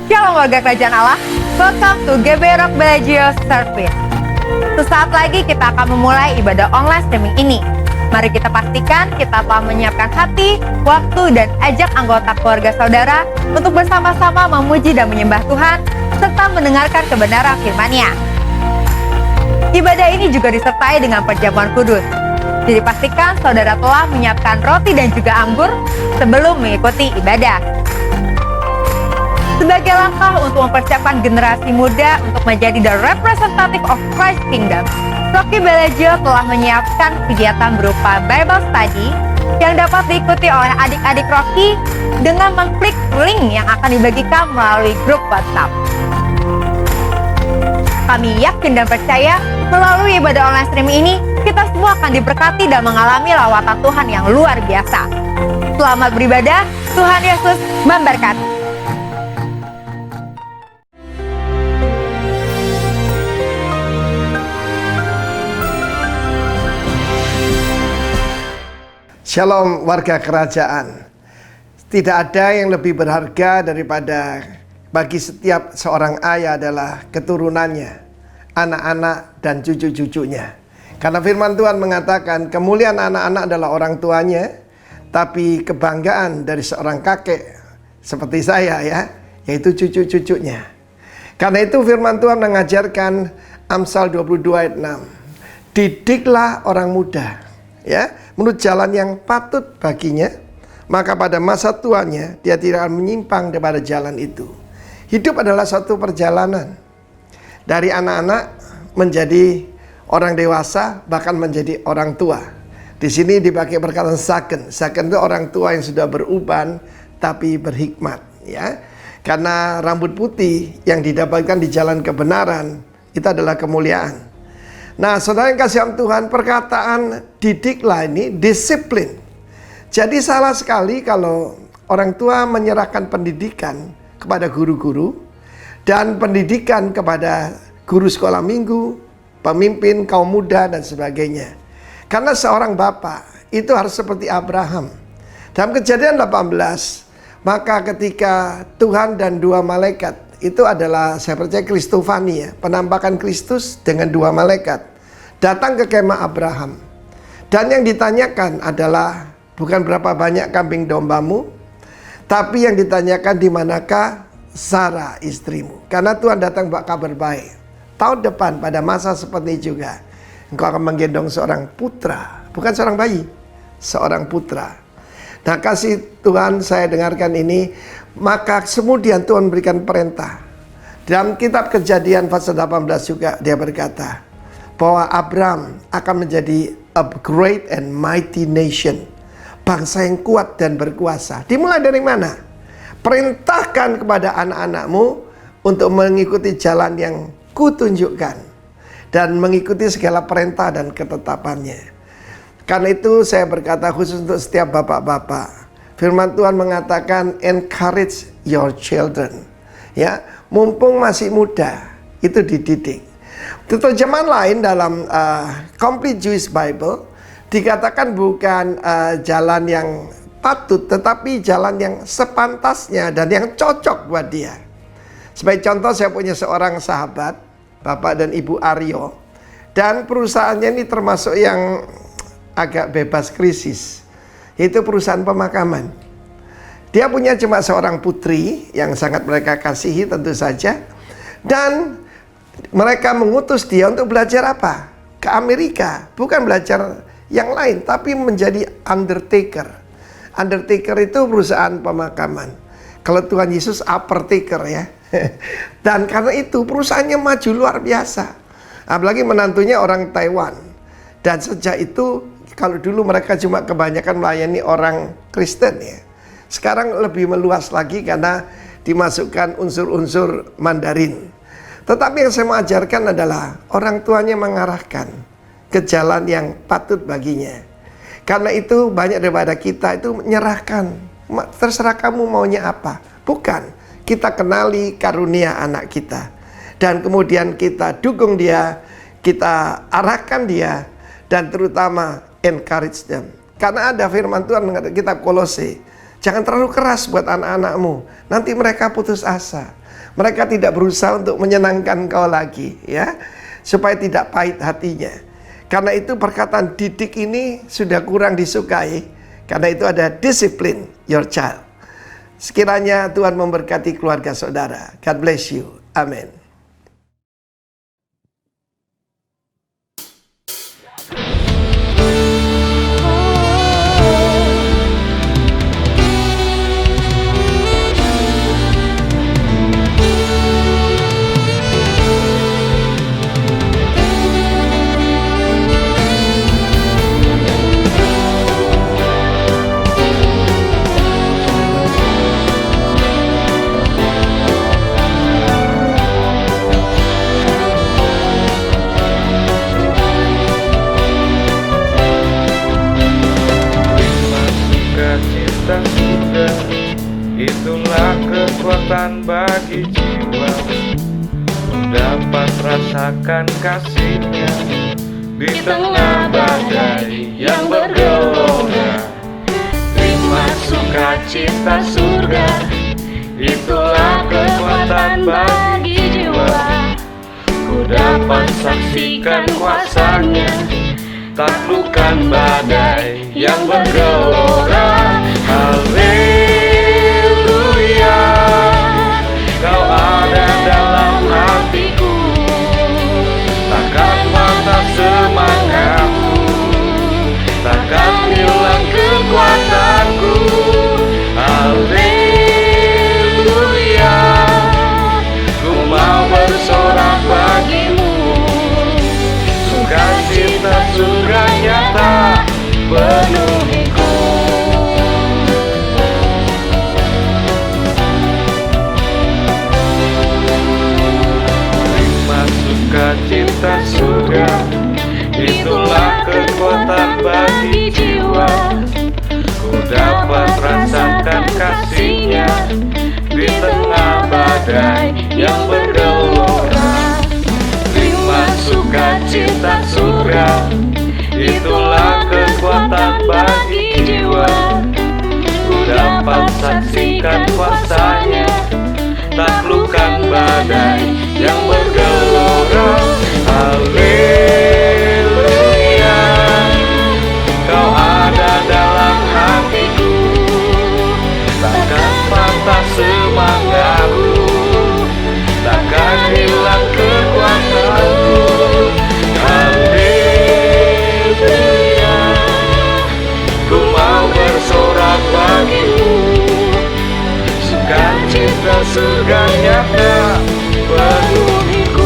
Shalom warga kerajaan Allah, welcome to GB Rock Bellagio Service. Sesaat lagi kita akan memulai ibadah online streaming ini. Mari kita pastikan kita telah menyiapkan hati, waktu, dan ajak anggota keluarga saudara untuk bersama-sama memuji dan menyembah Tuhan, serta mendengarkan kebenaran firman-Nya. Ibadah ini juga disertai dengan perjamuan kudus. Jadi pastikan saudara telah menyiapkan roti dan juga anggur sebelum mengikuti ibadah. Sebagai langkah untuk mempersiapkan generasi muda untuk menjadi the representative of Christ Kingdom, Rocky Bellagio telah menyiapkan kegiatan berupa Bible Study yang dapat diikuti oleh adik-adik Rocky dengan mengklik link yang akan dibagikan melalui grup WhatsApp. Kami yakin dan percaya melalui ibadah online stream ini, kita semua akan diberkati dan mengalami lawatan Tuhan yang luar biasa. Selamat beribadah, Tuhan Yesus memberkati. Shalom warga kerajaan. Tidak ada yang lebih berharga daripada bagi setiap seorang ayah adalah keturunannya, anak-anak dan cucu-cucunya. Karena firman Tuhan mengatakan kemuliaan anak-anak adalah orang tuanya, tapi kebanggaan dari seorang kakek seperti saya yaitu cucu-cucunya. Karena itu firman Tuhan mengajarkan Amsal 22 ayat 6. Didiklah orang muda menurut jalan yang patut baginya, maka pada masa tuanya dia tidak akan menyimpang daripada jalan itu. Hidup adalah suatu perjalanan dari anak-anak menjadi orang dewasa, bahkan menjadi orang tua. Di sini dipakai perkataan saken. Saken itu orang tua yang sudah beruban tapi berhikmat, Karena rambut putih yang didapatkan di jalan kebenaran itu adalah kemuliaan. Nah, saudara yang kasih Tuhan, perkataan didiklah ini disiplin. Jadi salah sekali kalau orang tua menyerahkan pendidikan kepada guru-guru dan pendidikan kepada guru sekolah minggu, pemimpin kaum muda dan sebagainya. Karena seorang bapak itu harus seperti Abraham. Dalam Kejadian 18, maka ketika Tuhan dan dua malaikat, itu adalah saya percaya Kristofani penampakan Kristus dengan dua malaikat datang ke kemah Abraham. Dan yang ditanyakan adalah bukan berapa banyak kambing dombamu, tapi yang ditanyakan di manakah Sarah istrimu. Karena Tuhan datang bawa kabar baik. Tahun depan pada masa seperti ini juga engkau akan menggendong seorang putra, bukan seorang bayi, seorang putra. Nah, kasih Tuhan, saya dengarkan ini. Maka kemudian Tuhan berikan perintah. Dalam kitab Kejadian pasal 18 juga dia berkata bahwa Abraham akan menjadi a great and mighty nation, bangsa yang kuat dan berkuasa. Dimulai dari mana? Perintahkan kepada anak-anakmu untuk mengikuti jalan yang kutunjukkan dan mengikuti segala perintah dan ketetapannya. Karena itu saya berkata khusus untuk setiap bapak-bapak, firman Tuhan mengatakan encourage your children, mumpung masih muda itu dididik. Terjemahan lain dalam Complete Jewish Bible dikatakan bukan jalan yang patut, tetapi jalan yang sepantasnya dan yang cocok buat dia. Sebagai contoh, saya punya seorang sahabat, Bapak dan Ibu Aryo, dan perusahaannya ini termasuk yang agak bebas krisis. Itu perusahaan pemakaman. Dia punya cuma seorang putri yang sangat mereka kasihi tentu saja. Dan mereka mengutus dia untuk belajar apa? Ke Amerika. Bukan belajar yang lain, tapi menjadi undertaker. Undertaker itu perusahaan pemakaman. Kalau Tuhan Yesus uppertaker Dan karena itu perusahaannya maju luar biasa. Apalagi menantunya orang Taiwan. Dan sejak itu, kalau dulu mereka cuma kebanyakan melayani orang Kristen sekarang lebih meluas lagi karena dimasukkan unsur-unsur Mandarin. Tetapi yang saya mau ajarkan adalah orang tuanya mengarahkan ke jalan yang patut baginya. Karena itu banyak daripada kita itu menyerahkan, terserah kamu maunya apa. Bukan, kita kenali karunia anak kita. Dan kemudian kita dukung dia, kita arahkan dia, dan terutama encourage them. Karena ada firman Tuhan mengatakan kitab Kolose Jangan terlalu keras buat anak-anakmu. Nanti mereka putus asa. Mereka tidak berusaha untuk menyenangkan kau lagi, ya, supaya tidak pahit hatinya. Karena itu perkataan didik ini sudah kurang disukai. Karena itu ada discipline your child. Sekiranya Tuhan memberkati keluarga saudara. God bless you. Amin. Itulah kekuatan bagi jiwa, dapat rasakan kasihnya di tengah badai yang bergelora. Terima sukacita surga, itulah kekuatan bagi jiwa, ku dapat saksikan kuasanya, taklukkan badai yang bergelora. Haleluya, kau ada dalam hatiku, takkan patah semangatku, takkan hilang kekuatanku. Haleluya, ku mau bersorak bagimu, sukacita surga nyata penuhiku. Sukacita surga, itulah kekuatan bagi jiwa, ku dapat rasakan kasihnya di tengah badai yang bergelora. Terima sukacita surga, itulah kekuatan bagi jiwa, ku dapat saksikan kuasanya, taklukkan badai yang bergelora. Haleluya, kau ada dalam hatiku, takkan patah semangatku, takkan hilang kekuatanku. Haleluya, ku mau bersorak bagimu, sukacita surga nyata penuhiku.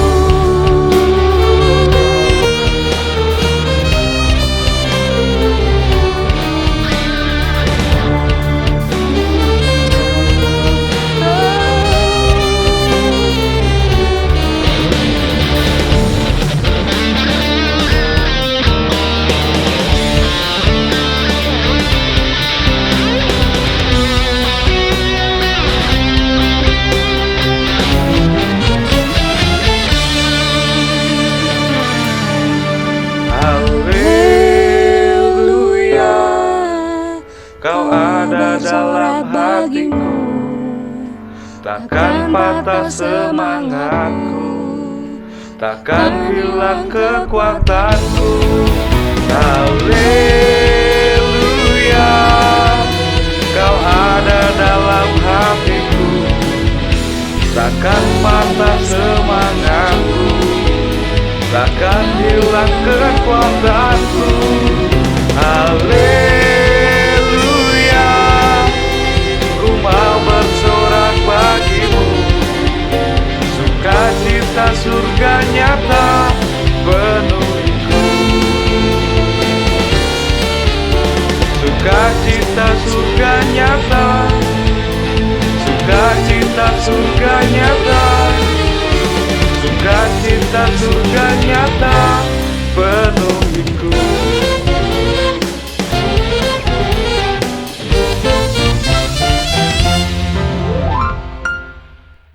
Haleluya, kau ada dalam hatiku, takkan patah semangatku, takkan hilang kekuatanku. Haleluya, kau ada dalam hatiku, takkan patah semangatku, takkan hilang kekuatanku. Haleluya, ku mau bersorak bagimu, sukacita surga nyata penuhiku. Sukacita surga nyata, sukacita surga nyata, sukacita surga nyata penuhiku.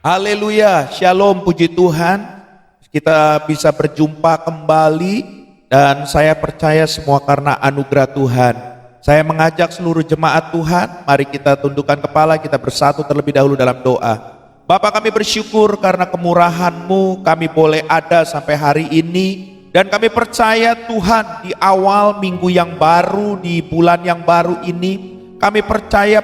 Haleluya, shalom, puji Tuhan. Kita bisa berjumpa kembali dan saya percaya semua karena anugerah Tuhan. Saya mengajak seluruh jemaat Tuhan, mari kita tundukkan kepala, kita bersatu terlebih dahulu dalam doa. Bapa, kami bersyukur karena kemurahan-Mu kami boleh ada sampai hari ini. Dan kami percaya Tuhan, di awal minggu yang baru, di bulan yang baru ini, kami percaya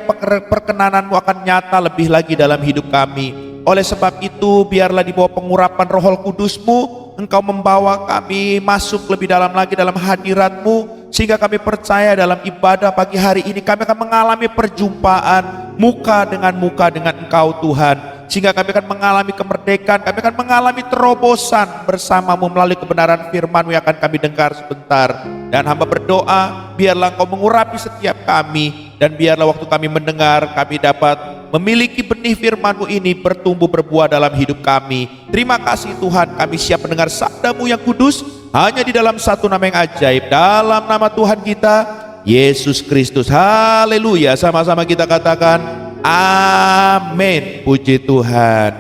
perkenanan-Mu akan nyata lebih lagi dalam hidup kami. Oleh sebab itu, biarlah di bawah pengurapan Roh Kudus-Mu, Engkau membawa kami masuk lebih dalam lagi dalam hadirat-Mu, sehingga kami percaya dalam ibadah pagi hari ini kami akan mengalami perjumpaan muka dengan Engkau Tuhan, sehingga kami akan mengalami kemerdekaan, kami akan mengalami terobosan bersama-Mu melalui kebenaran firman-Mu yang akan kami dengar sebentar. Dan hamba berdoa, biarlah Engkau mengurapi setiap kami, dan biarlah waktu kami mendengar, kami dapat memiliki benih firman-Mu ini bertumbuh berbuah dalam hidup kami. Terima kasih Tuhan, kami siap mendengar sabda-Mu yang kudus, hanya di dalam satu nama yang ajaib, dalam nama Tuhan kita, Yesus Kristus. Haleluya, sama-sama kita katakan amin. Puji Tuhan.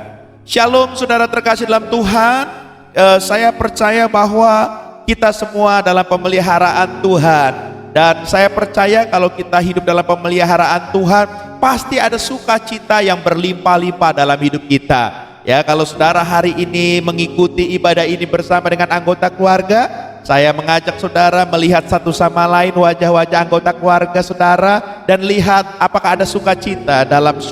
Shalom saudara terkasih dalam Tuhan. Saya percaya bahwa kita semua dalam pemeliharaan Tuhan. Dan saya percaya kalau kita hidup dalam pemeliharaan Tuhan, pasti ada sukacita yang berlimpah-limpah dalam hidup kita. Ya, kalau saudara hari ini mengikuti ibadah ini bersama dengan anggota keluarga, saya mengajak saudara melihat satu sama lain wajah-wajah anggota keluarga saudara, dan lihat apakah ada sukacita dalam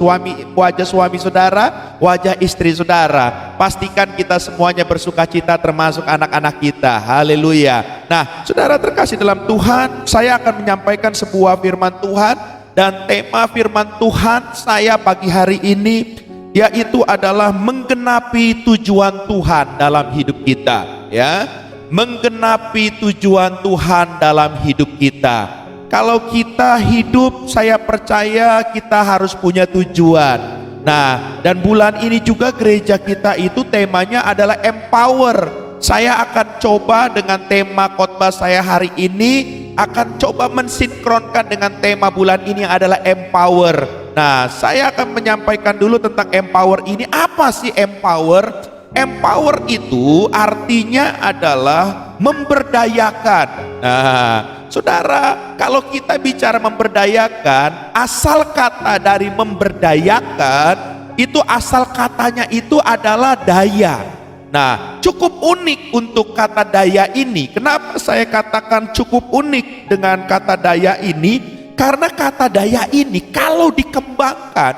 wajah suami saudara, wajah istri saudara. Pastikan kita semuanya bersukacita, termasuk anak-anak kita. Haleluya. Nah, saudara terkasih dalam Tuhan, saya akan menyampaikan sebuah firman Tuhan, dan tema firman Tuhan saya pagi hari ini yaitu adalah menggenapi tujuan Tuhan dalam hidup kita. Ya, menggenapi tujuan Tuhan dalam hidup kita. Kalau kita hidup, saya percaya kita harus punya tujuan. Nah, dan bulan ini juga gereja kita itu temanya adalah empower. Saya akan coba dengan tema khotbah saya hari ini, akan coba mensinkronkan dengan tema bulan ini yang adalah empower. Nah, saya akan menyampaikan dulu tentang empower ini. Apa sih empower? Empower itu artinya adalah memberdayakan. Nah, saudara, kalau kita bicara memberdayakan, asal kata dari memberdayakan itu, asal katanya itu adalah daya. Nah, cukup unik untuk kata daya ini. Kenapa saya katakan cukup unik dengan kata daya ini? Karena kata daya ini kalau dikembangkan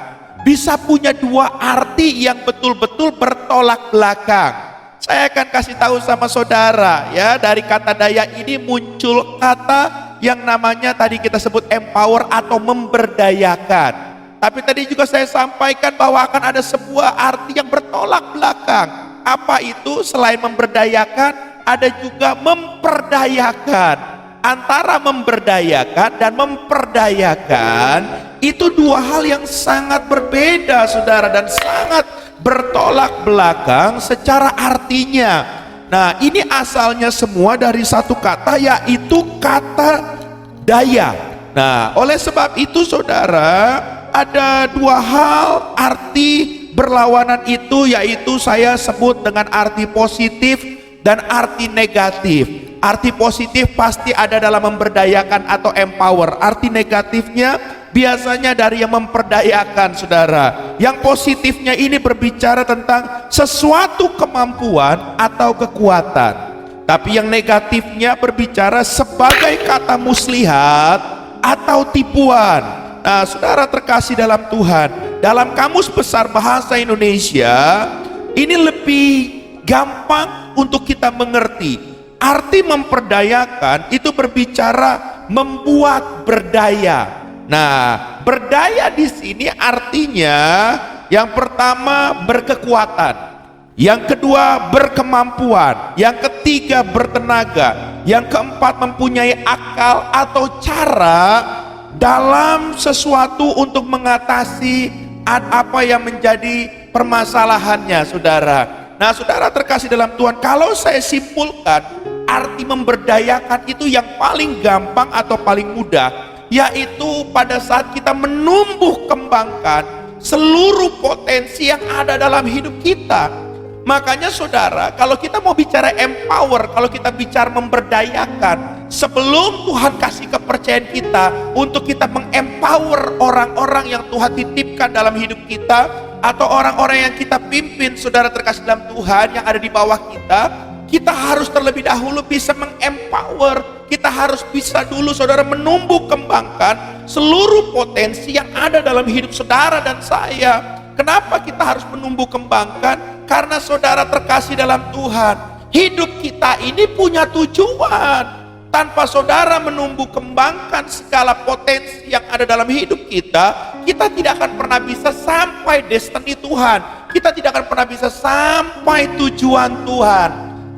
bisa punya dua arti yang betul-betul bertolak belakang. Saya akan kasih tahu sama saudara ya, dari kata daya ini muncul kata yang namanya tadi kita sebut empower atau memberdayakan. Tapi tadi juga saya sampaikan bahwa akan ada sebuah arti yang bertolak belakang. Apa itu? Selain memberdayakan, ada juga memperdayakan. Antara memberdayakan dan memperdayakan itu dua hal yang sangat berbeda saudara, dan sangat bertolak belakang secara artinya. Nah, ini asalnya semua dari satu kata, yaitu kata daya. Nah, oleh sebab itu saudara, ada dua hal arti berlawanan itu, yaitu saya sebut dengan arti positif dan arti negatif. Arti positif pasti ada dalam memberdayakan atau empower. Arti negatifnya biasanya dari yang memperdayakan saudara. Yang positifnya ini berbicara tentang sesuatu kemampuan atau kekuatan. Tapi yang negatifnya berbicara sebagai kata muslihat atau tipuan. Nah, saudara terkasih dalam Tuhan, dalam Kamus Besar Bahasa Indonesia ini lebih gampang untuk kita mengerti. Arti memperdayakan itu berbicara membuat berdaya. Nah, berdaya di sini artinya yang pertama berkekuatan, yang kedua berkemampuan, yang ketiga bertenaga, yang keempat mempunyai akal atau cara dalam sesuatu untuk mengatasi apa yang menjadi permasalahannya saudara. Nah, saudara terkasih dalam Tuhan, kalau saya simpulkan arti memberdayakan itu yang paling gampang atau paling mudah, yaitu pada saat kita menumbuh kembangkan seluruh potensi yang ada dalam hidup kita. Makanya saudara, kalau kita mau bicara empower, kalau kita bicara memberdayakan, sebelum Tuhan kasih kepercayaan kita untuk kita mengempower orang-orang yang Tuhan titipkan dalam hidup kita, atau orang-orang yang kita pimpin, saudara terkasih dalam Tuhan yang ada di bawah kita harus terlebih dahulu bisa mengempower. Kita harus bisa dulu, saudara, menumbuh kembangkan seluruh potensi yang ada dalam hidup saudara dan saya. Kenapa kita harus menumbuh kembangkan? Karena saudara terkasih dalam Tuhan, hidup kita ini punya tujuan. Tanpa saudara menumbuh kembangkan segala potensi yang ada dalam hidup kita tidak akan pernah bisa sampai destiny Tuhan. Kita tidak akan pernah bisa sampai tujuan Tuhan.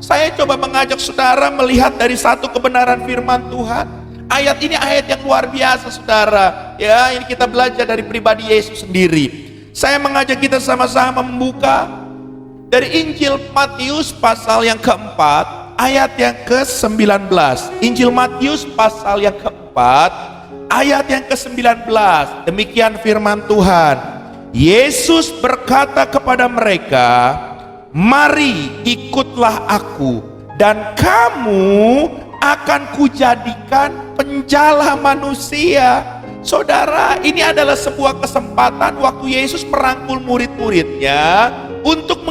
Saya coba mengajak saudara melihat dari satu kebenaran firman Tuhan. Ayat ini ayat yang luar biasa, saudara. Ya, ini kita belajar dari pribadi Yesus sendiri. Saya mengajak kita sama-sama membuka dari Injil Matius pasal yang keempat, ayat yang ke-19. Injil Matius pasal yang keempat, ayat yang ke-19. Demikian firman Tuhan. Yesus berkata kepada mereka, "Mari ikutlah aku, dan kamu akan kujadikan penjala manusia." Saudara, ini adalah sebuah kesempatan waktu Yesus merangkul murid-muridnya untuk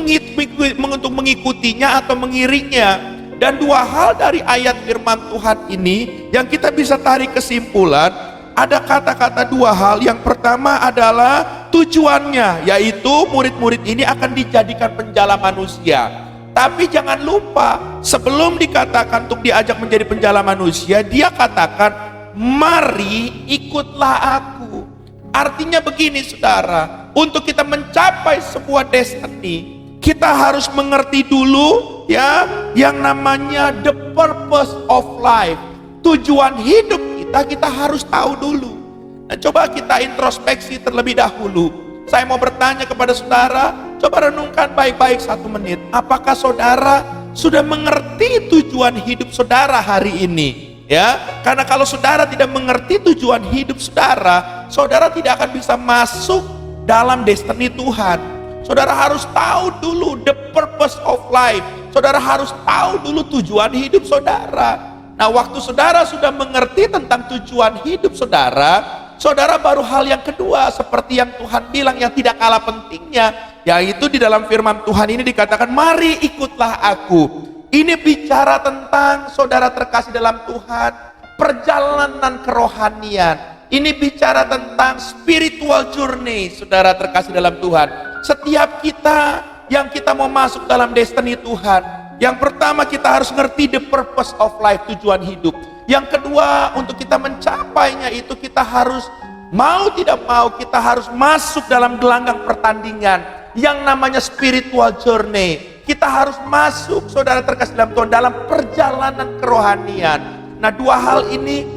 mengikutinya atau mengiringnya. Dan dua hal dari ayat firman Tuhan ini yang kita bisa tarik kesimpulan, ada kata-kata dua hal. Yang pertama adalah tujuannya, yaitu murid-murid ini akan dijadikan penjala manusia. Tapi jangan lupa, sebelum dikatakan untuk diajak menjadi penjala manusia, dia katakan, "Mari ikutlah aku." Artinya begini, saudara, untuk kita mencapai sebuah destiny, kita harus mengerti dulu ya yang namanya the purpose of life. Tujuan hidup kita harus tahu dulu. Nah, coba kita introspeksi terlebih dahulu. Saya mau bertanya kepada saudara, coba renungkan baik-baik 1 menit. Apakah saudara sudah mengerti tujuan hidup saudara hari ini? Ya, karena kalau saudara tidak mengerti tujuan hidup saudara, saudara tidak akan bisa masuk dalam destiny Tuhan. Saudara harus tahu dulu the purpose of life. Saudara harus tahu dulu tujuan hidup saudara. Nah, waktu saudara sudah mengerti tentang tujuan hidup saudara, saudara baru hal yang kedua seperti yang Tuhan bilang yang tidak kalah pentingnya, yaitu di dalam firman Tuhan ini dikatakan, "Mari ikutlah aku." Ini bicara tentang, saudara terkasih dalam Tuhan, perjalanan kerohanian. Ini bicara tentang spiritual journey, saudara terkasih dalam Tuhan. Setiap kita yang kita mau masuk dalam destiny Tuhan, yang pertama kita harus ngerti the purpose of life, tujuan hidup. Yang kedua, untuk kita mencapainya itu kita harus mau tidak mau, kita harus masuk dalam gelanggang pertandingan yang namanya spiritual journey. Kita harus masuk, saudara terkasih dalam Tuhan, dalam perjalanan kerohanian. Nah, dua hal ini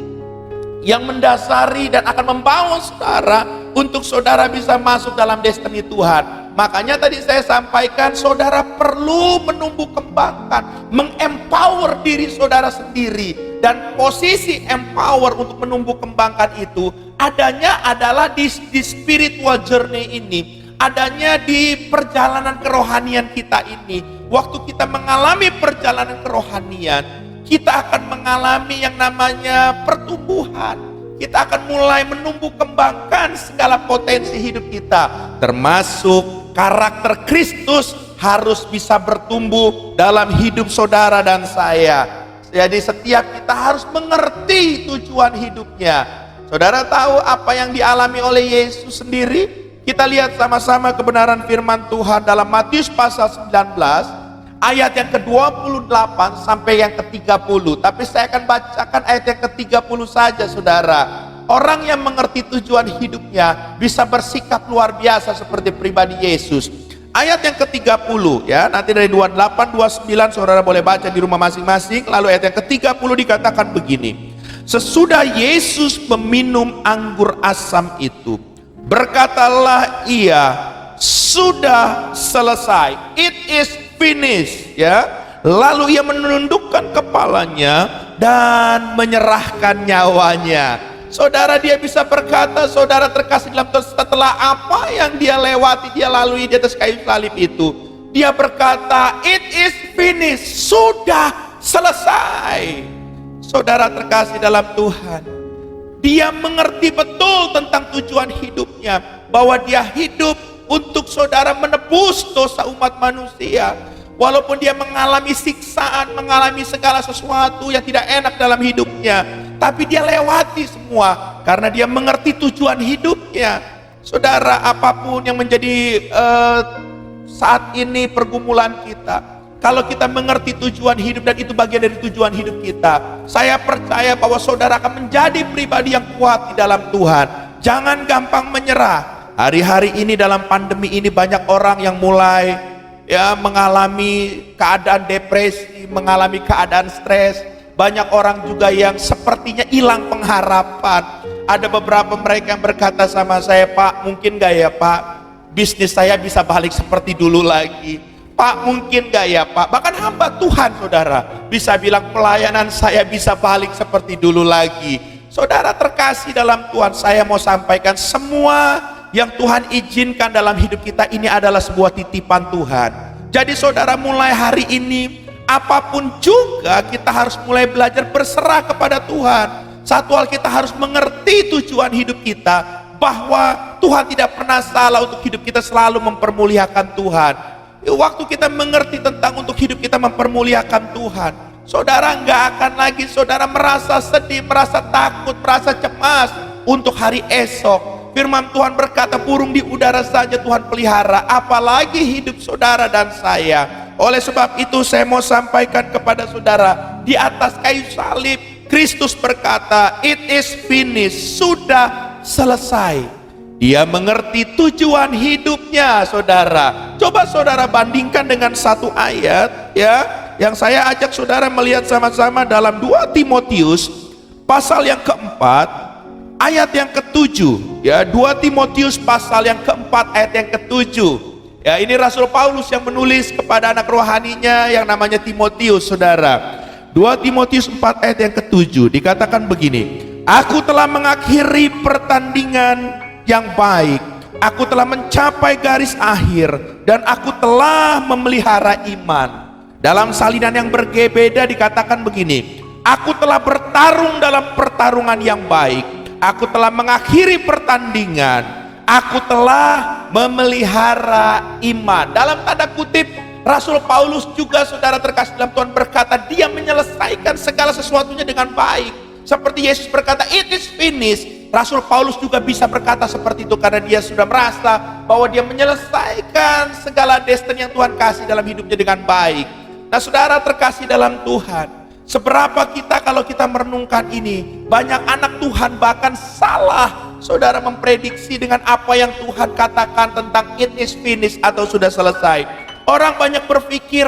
yang mendasari dan akan membawa saudara untuk saudara bisa masuk dalam destiny Tuhan. Makanya tadi saya sampaikan, saudara perlu menumbuh kembangkan, mengempower diri saudara sendiri. Dan posisi empower untuk menumbuh kembangkan itu adanya adalah di spiritual journey ini, adanya di perjalanan kerohanian kita ini. Waktu kita mengalami perjalanan kerohanian, kita akan mengalami yang namanya pertumbuhan. Kita akan mulai menumbuh kembangkan segala potensi hidup kita, termasuk karakter Kristus harus bisa bertumbuh dalam hidup saudara dan saya. Jadi setiap kita harus mengerti tujuan hidupnya. Saudara tahu apa yang dialami oleh Yesus sendiri? Kita lihat sama-sama kebenaran firman Tuhan dalam Matius pasal 19 ayat yang ke-28 sampai yang ke-30. Tapi saya akan bacakan ayat yang ke-30 saja, saudara. Orang yang mengerti tujuan hidupnya bisa bersikap luar biasa seperti pribadi Yesus. Ayat yang ke-30 ya, nanti dari 28, 29 saudara boleh baca di rumah masing-masing. Lalu ayat yang ke-30 dikatakan begini. Sesudah Yesus meminum anggur asam itu, berkatalah ia, sudah selesai, it is finished, ya. Lalu ia menundukkan kepalanya dan menyerahkan nyawanya. Saudara, dia bisa berkata, saudara terkasih dalam Tuhan, setelah apa yang dia lewati, dia lalui di atas kayu salib itu, dia berkata, it is finished, sudah selesai. Saudara terkasih dalam Tuhan, dia mengerti betul tentang tujuan hidupnya, bahwa dia hidup untuk saudara menebus dosa umat manusia. Walaupun dia mengalami siksaan, mengalami segala sesuatu yang tidak enak dalam hidupnya, tapi dia lewati semua karena dia mengerti tujuan hidupnya. Saudara, apapun yang menjadi saat ini pergumulan kita, kalau kita mengerti tujuan hidup dan itu bagian dari tujuan hidup kita, saya percaya bahwa saudara akan menjadi pribadi yang kuat di dalam Tuhan. Jangan gampang menyerah. Hari-hari ini dalam pandemi ini banyak orang yang mulai mengalami keadaan depresi, mengalami keadaan stres. Banyak orang juga yang sepertinya hilang pengharapan. Ada beberapa mereka yang berkata sama saya, "Pak, mungkin gak ya Pak, bisnis saya bisa balik seperti dulu lagi? Pak, mungkin gak ya Pak?" Bahkan hamba Tuhan, saudara, bisa bilang pelayanan saya bisa balik seperti dulu lagi. Saudara terkasih dalam Tuhan, saya mau sampaikan semua yang Tuhan izinkan dalam hidup kita ini adalah sebuah titipan Tuhan. Jadi saudara, mulai hari ini apapun juga kita harus mulai belajar berserah kepada Tuhan. Satu hal, kita harus mengerti tujuan hidup kita, bahwa Tuhan tidak pernah salah untuk hidup kita selalu mempermuliakan Tuhan. Waktu kita mengerti tentang untuk hidup kita mempermuliakan Tuhan, saudara nggak akan lagi saudara merasa sedih, merasa takut, merasa cemas untuk hari esok. Firman Tuhan berkata, burung di udara saja Tuhan pelihara, apalagi hidup saudara dan saya. Oleh sebab itu saya mau sampaikan kepada saudara, di atas kayu salib Kristus berkata, "It is finished," sudah selesai. Dia mengerti tujuan hidupnya, saudara. Coba saudara bandingkan dengan satu ayat yang saya ajak saudara melihat sama-sama dalam 2 Timotius pasal yang keempat, ayat yang ke-7, 2 Timotius pasal yang keempat ayat yang ke-7. Ini Rasul Paulus yang menulis kepada anak rohaninya yang namanya Timotius, saudara. 2 Timotius 4 ayat yang ke-7 dikatakan begini, "Aku telah mengakhiri pertandingan yang baik, aku telah mencapai garis akhir, dan aku telah memelihara iman." Dalam salinan yang berbeda dikatakan begini, "Aku telah bertarung dalam pertarungan yang baik, aku telah mengakhiri pertandingan, aku telah memelihara iman." Dalam tanda kutip, Rasul Paulus juga, saudara terkasih dalam Tuhan, berkata dia menyelesaikan segala sesuatunya dengan baik. Seperti Yesus berkata, "It is finished." Rasul Paulus juga bisa berkata seperti itu karena dia sudah merasa bahwa dia menyelesaikan segala destiny yang Tuhan kasih dalam hidupnya dengan baik. Nah, saudara terkasih dalam Tuhan, seberapa kita kalau kita merenungkan ini, banyak anak Tuhan bahkan salah, saudara, memprediksi dengan apa yang Tuhan katakan tentang it is finished atau sudah selesai. Orang banyak berpikir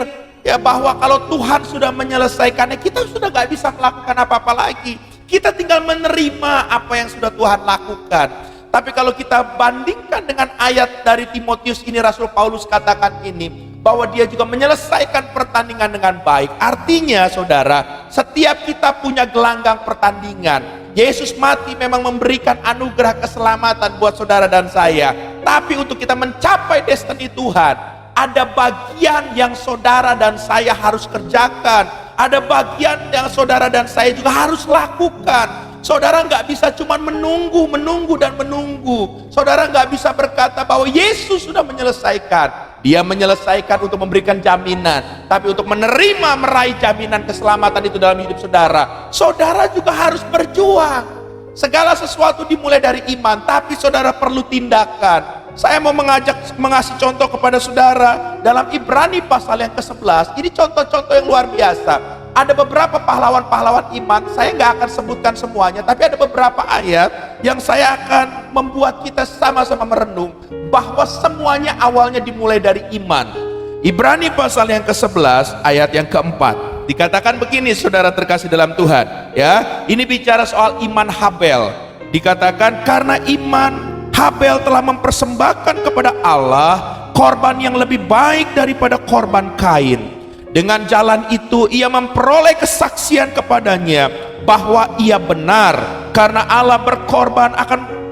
bahwa kalau Tuhan sudah menyelesaikannya, kita sudah gak bisa melakukan apa-apa lagi. Kita tinggal menerima apa yang sudah Tuhan lakukan. Tapi kalau kita bandingkan dengan ayat dari Timotius ini, Rasul Paulus katakan ini, bahwa dia juga menyelesaikan pertandingan dengan baik. Artinya, saudara, setiap kita punya gelanggang pertandingan. Yesus mati memang memberikan anugerah keselamatan buat saudara dan saya. Tapi untuk kita mencapai destiny Tuhan, ada bagian yang saudara dan saya harus kerjakan. Ada bagian yang saudara dan saya juga harus lakukan. Saudara nggak bisa cuma menunggu dan menunggu. Saudara nggak bisa berkata bahwa Yesus sudah menyelesaikan. Dia menyelesaikan untuk memberikan jaminan. Tapi untuk menerima, meraih jaminan keselamatan itu dalam hidup saudara, saudara juga harus berjuang. Segala sesuatu dimulai dari iman, tapi saudara perlu tindakan. Saya mau mengasih contoh kepada saudara dalam Ibrani pasal yang ke-11. Ini contoh-contoh yang luar biasa. Ada beberapa pahlawan-pahlawan iman, saya nggak akan sebutkan semuanya, tapi ada beberapa ayat yang saya akan membuat kita sama-sama merenung bahwa semuanya awalnya dimulai dari iman. Ibrani pasal yang ke-11 ayat yang keempat dikatakan begini, saudara terkasih dalam Tuhan, ini bicara soal iman Habel. Dikatakan karena iman Habel telah mempersembahkan kepada Allah korban yang lebih baik daripada korban Kain. Dengan jalan itu ia memperoleh kesaksian kepadanya bahwa ia benar, karena Allah berkorban akan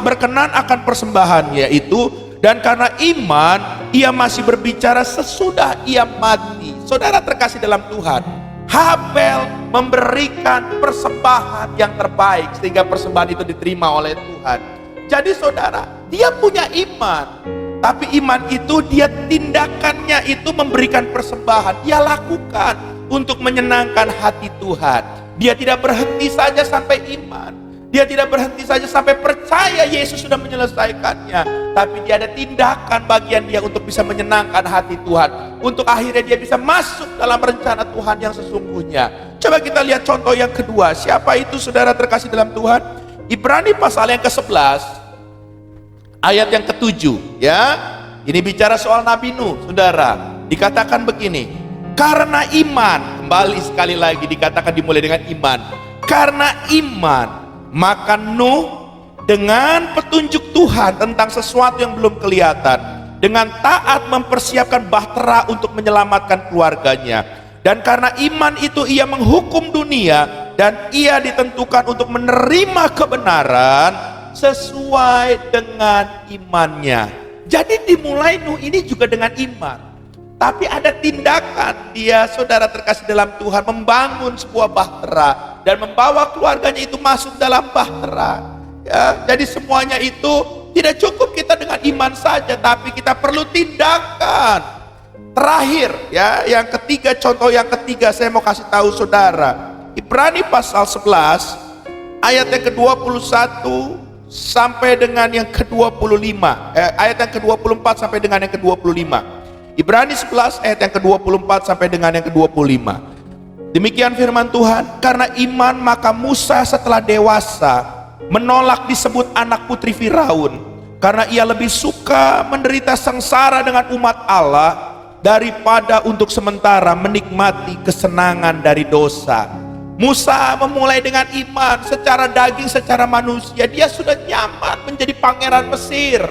berkenan akan persembahannya itu, dan karena iman ia masih berbicara sesudah ia mati. Saudara terkasih dalam Tuhan, Habel memberikan persembahan yang terbaik sehingga persembahan itu diterima oleh Tuhan. Jadi saudara, dia punya iman, tapi iman itu dia tindakannya itu memberikan persembahan. Dia lakukan untuk menyenangkan hati Tuhan. Dia tidak berhenti saja sampai iman. Dia tidak berhenti saja sampai percaya Yesus sudah menyelesaikannya, tapi dia ada tindakan bagian dia untuk bisa menyenangkan hati Tuhan, untuk akhirnya dia bisa masuk dalam rencana Tuhan yang sesungguhnya. Coba kita lihat contoh yang kedua. Siapa itu saudara terkasih dalam Tuhan? Ibrani pasal yang ke-11 ayat yang ke-7 ya. Ini bicara soal Nabi Nuh, saudara. Dikatakan begini, karena iman, kembali sekali lagi dikatakan dimulai dengan iman. Karena iman, maka Nuh dengan petunjuk Tuhan tentang sesuatu yang belum kelihatan, dengan taat mempersiapkan bahtera untuk menyelamatkan keluarganya. Dan karena iman itu ia menghukum dunia, dan ia ditentukan untuk menerima kebenaran sesuai dengan imannya. Jadi dimulai Nuh ini juga dengan iman, tapi ada tindakan dia, saudara terkasih dalam Tuhan, membangun sebuah bahtera dan membawa keluarganya itu masuk dalam bahtera ya. Jadi semuanya itu tidak cukup kita dengan iman saja, tapi kita perlu tindakan. Terakhir ya, yang ketiga, contoh yang ketiga saya mau kasih tahu saudara, Ibrani pasal 11 ayat yang ke-21 sampai dengan yang ke-25, ayat yang ke-24 sampai dengan yang ke-25. Ibrani 11 ayat yang ke-24 sampai dengan yang ke-25. Demikian firman Tuhan, karena iman maka Musa setelah dewasa menolak disebut anak putri Firaun, karena ia lebih suka menderita sengsara dengan umat Allah daripada untuk sementara menikmati kesenangan dari dosa. Musa memulai dengan iman, secara daging, secara manusia dia sudah nyaman menjadi pangeran Mesir.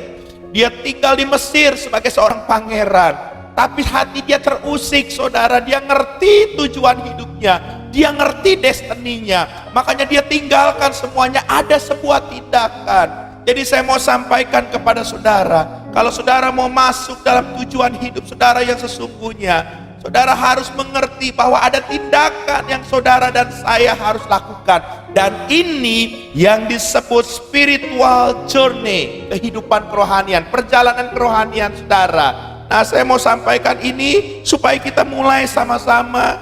Dia tinggal di Mesir sebagai seorang pangeran, tapi hati dia terusik, saudara. Dia ngerti tujuan hidupnya, dia ngerti destininya, makanya dia tinggalkan semuanya. Ada sebuah tindakan. Jadi saya mau sampaikan kepada saudara, kalau saudara mau masuk dalam tujuan hidup saudara yang sesungguhnya, saudara harus mengerti bahwa ada tindakan yang saudara dan saya harus lakukan. Dan ini yang disebut spiritual journey, kehidupan kerohanian, perjalanan kerohanian saudara. Nah, saya mau sampaikan ini supaya kita mulai sama-sama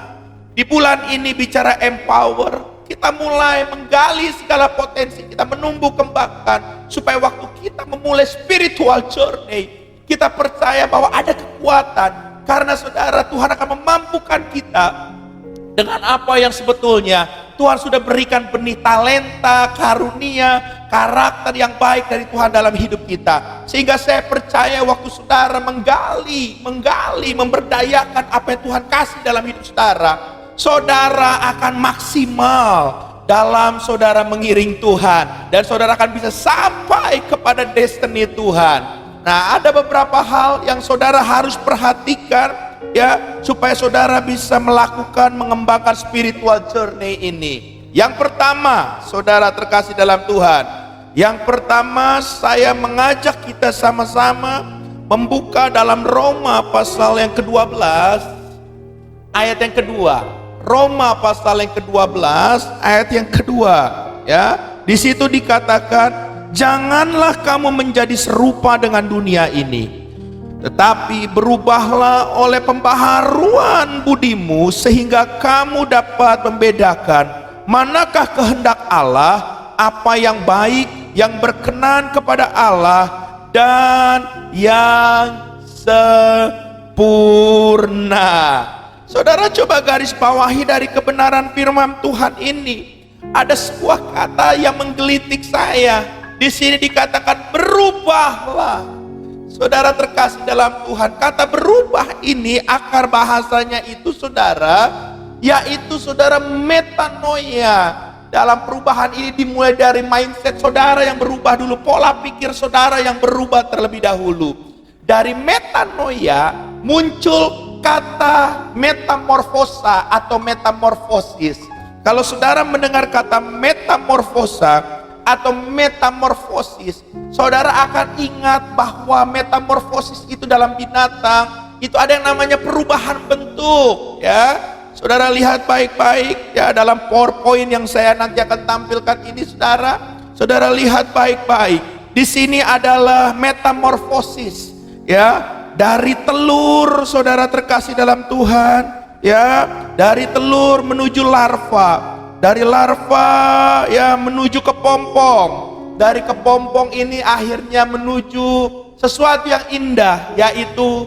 di bulan ini bicara empower. Kita mulai menggali segala potensi kita, menumbuh kembangkan, supaya waktu kita memulai spiritual journey, kita percaya bahwa ada kekuatan. Karena saudara, Tuhan akan memampukan kita dengan apa yang sebetulnya Tuhan sudah berikan benih talenta, karunia, karakter yang baik dari Tuhan dalam hidup kita. Sehingga saya percaya waktu saudara menggali, memberdayakan apa yang Tuhan kasih dalam hidup saudara, saudara akan maksimal dalam saudara mengiring Tuhan, dan saudara akan bisa sampai kepada destiny Tuhan. Nah, ada beberapa hal yang saudara harus perhatikan ya, supaya saudara bisa melakukan, mengembangkan spiritual journey ini. Yang pertama, saudara terkasih dalam Tuhan, yang pertama saya mengajak kita sama-sama membuka dalam Roma pasal yang ke-12 ayat yang kedua. Roma pasal yang ke-12 ayat yang kedua ya. Di situ dikatakan, janganlah kamu menjadi serupa dengan dunia ini, tetapi berubahlah oleh pembaharuan budimu, sehingga kamu dapat membedakan manakah kehendak Allah, apa yang baik, yang berkenan kepada Allah, dan yang sempurna. Saudara coba garis bawahi dari kebenaran firman Tuhan ini. Ada sebuah kata yang menggelitik saya. Di sini dikatakan berubahlah. Saudara terkasih dalam Tuhan, kata berubah ini akar bahasanya itu saudara, yaitu saudara metanoia. Dalam perubahan ini dimulai dari mindset saudara yang berubah dulu, pola pikir saudara yang berubah terlebih dahulu. Dari metanoia muncul kata metamorfosa atau metamorfosis. Kalau saudara mendengar kata metamorfosa atau metamorfosis, saudara akan ingat bahwa metamorfosis itu dalam binatang itu ada yang namanya perubahan bentuk ya. Saudara lihat baik-baik ya dalam PowerPoint yang saya nanti akan tampilkan ini, saudara. Saudara lihat baik-baik. Di sini adalah metamorfosis ya, dari telur, saudara terkasih dalam Tuhan, ya, dari telur menuju larva, dari larva ya menuju kepompong, dari kepompong ini akhirnya menuju sesuatu yang indah, yaitu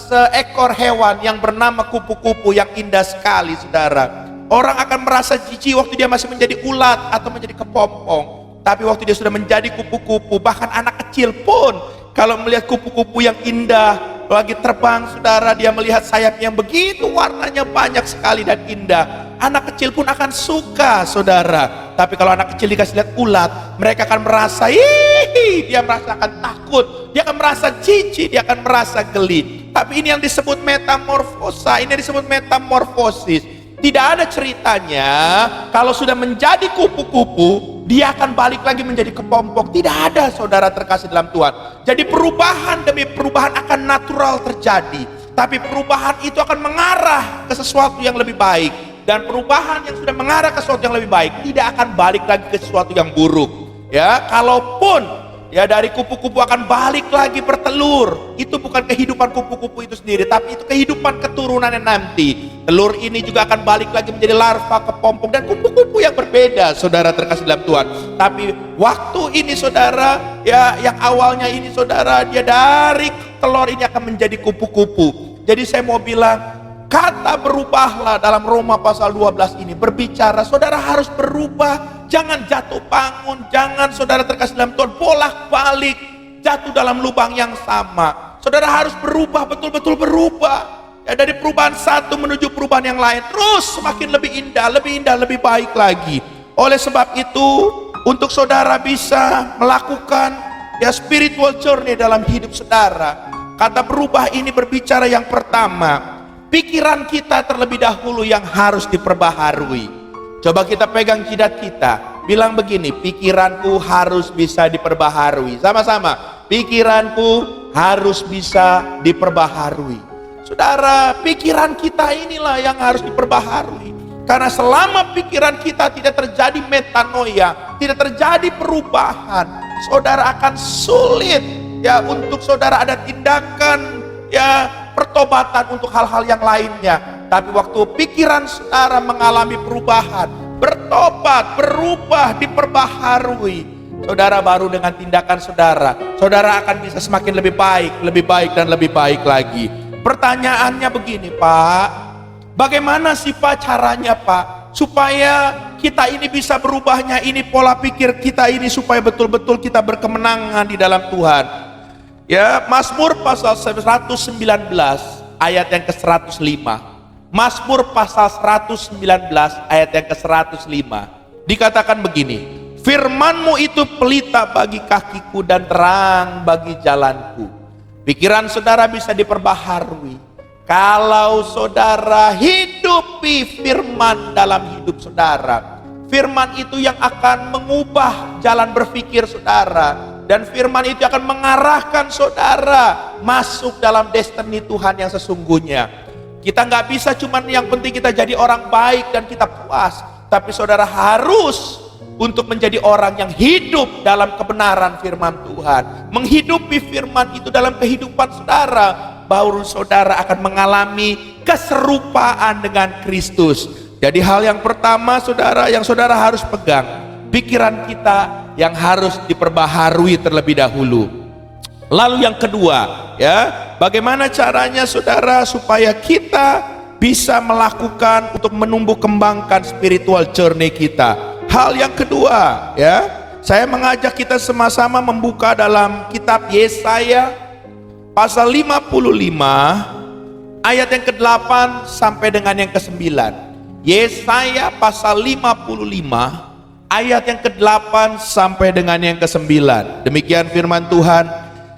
seekor hewan yang bernama kupu-kupu yang indah sekali, saudara. Orang akan merasa jijik waktu dia masih menjadi ulat atau menjadi kepompong, tapi waktu dia sudah menjadi kupu-kupu, bahkan anak kecil pun kalau melihat kupu-kupu yang indah lagi terbang, saudara, dia melihat sayap yang begitu warnanya banyak sekali dan indah, anak kecil pun akan suka, saudara. Tapi kalau anak kecil dikasih lihat ulat, mereka akan merasa dia merasakan takut, dia akan merasa jijik, dia akan merasa geli. Tapi ini yang disebut metamorfosa, ini yang disebut metamorfosis. Tidak ada ceritanya kalau sudah menjadi kupu-kupu dia akan balik lagi menjadi kepompong. Tidak ada, saudara terkasih dalam Tuhan. Jadi perubahan demi perubahan akan natural terjadi, tapi perubahan itu akan mengarah ke sesuatu yang lebih baik. Dan perubahan yang sudah mengarah ke sesuatu yang lebih baik tidak akan balik lagi ke sesuatu yang buruk. Ya, kalaupun ya dari kupu-kupu akan balik lagi bertelur, itu bukan kehidupan kupu-kupu itu sendiri, tapi itu kehidupan keturunannya nanti. Telur ini juga akan balik lagi menjadi larva, kepompong, dan kupu-kupu yang berbeda, saudara terkasih dalam Tuhan. Tapi waktu ini, saudara, ya yang awalnya ini, saudara, dia dari telur ini akan menjadi kupu-kupu. Jadi saya mau bilang, kata berubahlah dalam Roma pasal 12 ini berbicara saudara harus berubah, jangan jatuh bangun, jangan, saudara terkasih dalam Tuhan, bolak-balik jatuh dalam lubang yang sama. Saudara harus berubah, betul-betul berubah. Ya, dari perubahan satu menuju perubahan yang lain, terus semakin lebih indah, lebih baik lagi. Oleh sebab itu, untuk saudara bisa melakukan ya spiritual journey dalam hidup saudara, kata berubah ini berbicara yang pertama, pikiran kita terlebih dahulu yang harus diperbaharui. Coba kita pegang jidat kita, bilang begini, pikiranku harus bisa diperbaharui. Sama-sama, pikiranku harus bisa diperbaharui. Saudara, pikiran kita inilah yang harus diperbaharui. Karena selama pikiran kita tidak terjadi metanoia, tidak terjadi perubahan, saudara akan sulit ya untuk saudara ada tindakan ya pertobatan untuk hal-hal yang lainnya. Tapi waktu pikiran saudara mengalami perubahan, bertobat, berubah, diperbaharui, saudara baru dengan tindakan saudara, saudara akan bisa semakin lebih baik dan lebih baik lagi. Pertanyaannya begini, Pak, bagaimana sih Pak caranya, Pak, supaya kita ini bisa berubahnya, ini pola pikir kita ini supaya betul-betul kita berkemenangan di dalam Tuhan. Ya, Mazmur pasal 119 ayat yang ke-105. Mazmur pasal 119 ayat yang ke-105. Dikatakan begini, firman-Mu itu pelita bagi kakiku dan terang bagi jalanku. Pikiran saudara bisa diperbaharui kalau saudara hidupi firman dalam hidup saudara. Firman itu yang akan mengubah jalan berpikir saudara, dan firman itu akan mengarahkan saudara masuk dalam destiny Tuhan yang sesungguhnya. Kita nggak bisa cuman yang penting kita jadi orang baik dan kita puas, tapi saudara harus untuk menjadi orang yang hidup dalam kebenaran firman Tuhan, menghidupi firman itu dalam kehidupan saudara, baru saudara akan mengalami keserupaan dengan Kristus. Jadi hal yang pertama saudara yang saudara harus pegang, pikiran kita yang harus diperbaharui terlebih dahulu. Lalu yang kedua, ya, bagaimana caranya saudara supaya kita bisa melakukan untuk menumbuh kembangkan spiritual journey kita. Hal yang kedua, ya, saya mengajak kita sama-sama membuka dalam kitab Yesaya pasal 55 ayat yang ke-8 sampai dengan yang ke-9. Yesaya pasal 55 ayat yang ke-8 sampai dengan yang ke-9. Demikian firman Tuhan,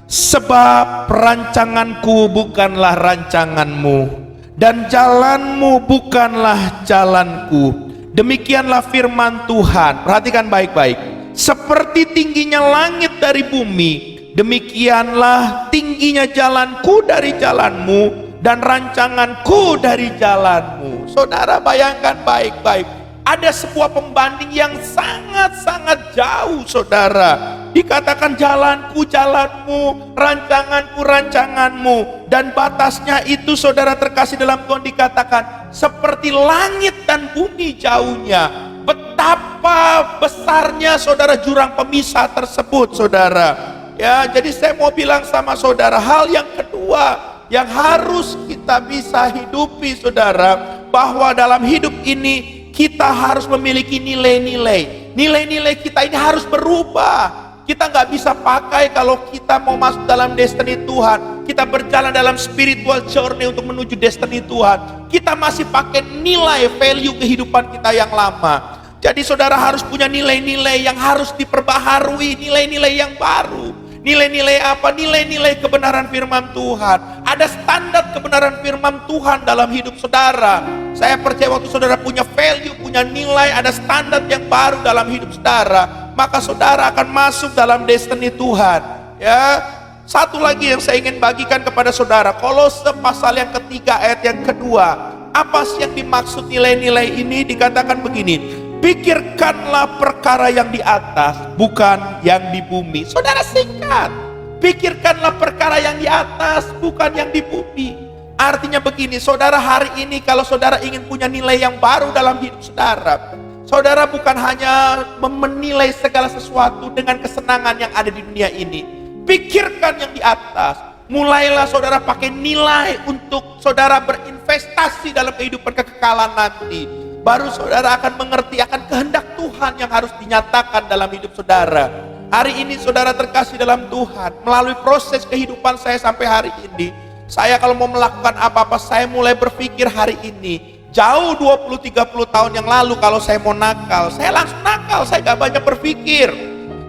sebab rancanganku bukanlah rancanganmu, dan jalanmu bukanlah jalanku. Demikianlah firman Tuhan. Perhatikan baik-baik. Seperti tingginya langit dari bumi, demikianlah tingginya jalanku dari jalanmu, dan rancanganku dari jalanmu. Saudara bayangkan baik-baik, ada sebuah pembanding yang sangat-sangat jauh, saudara. Dikatakan jalanku jalanmu, rancanganku rancanganmu, dan batasnya itu, saudara terkasih dalam Tuhan, dikatakan seperti langit dan bumi jauhnya. Betapa besarnya, saudara, jurang pemisah tersebut, saudara. Ya, jadi saya mau bilang sama saudara, hal yang kedua yang harus kita bisa hidupi, saudara, bahwa dalam hidup ini kita harus memiliki nilai-nilai. Nilai-nilai kita ini harus berubah. Kita nggak bisa pakai kalau kita mau masuk dalam destiny Tuhan. Kita berjalan dalam spiritual journey untuk menuju destiny Tuhan. Kita masih pakai nilai value kehidupan kita yang lama. Jadi saudara harus punya nilai-nilai yang harus diperbaharui, nilai-nilai yang baru. Nilai-nilai apa? Nilai-nilai kebenaran firman Tuhan. Ada standar kebenaran firman Tuhan dalam hidup saudara. Saya percaya waktu saudara punya value, punya nilai, ada standar yang baru dalam hidup saudara, maka saudara akan masuk dalam destiny Tuhan. Ya, satu lagi yang saya ingin bagikan kepada saudara, Kolose pasal yang ketiga ayat yang kedua. Apa sih yang dimaksud nilai-nilai ini? Dikatakan begini, pikirkanlah perkara yang di atas, bukan yang di bumi. Saudara singkat, pikirkanlah perkara yang di atas, bukan yang di bumi. Artinya begini, saudara, hari ini kalau saudara ingin punya nilai yang baru dalam hidup saudara, saudara bukan hanya menilai segala sesuatu dengan kesenangan yang ada di dunia ini. Pikirkan yang di atas. Mulailah saudara pakai nilai untuk saudara berinvestasi dalam kehidupan kekekalan nanti. Baru saudara akan mengerti akan kehendak Tuhan yang harus dinyatakan dalam hidup saudara. Hari ini saudara terkasih dalam Tuhan, melalui proses kehidupan saya sampai hari ini, saya kalau mau melakukan apa-apa, saya mulai berpikir hari ini. Jauh 20-30 tahun yang lalu kalau saya mau nakal, saya langsung nakal, saya gak banyak berpikir.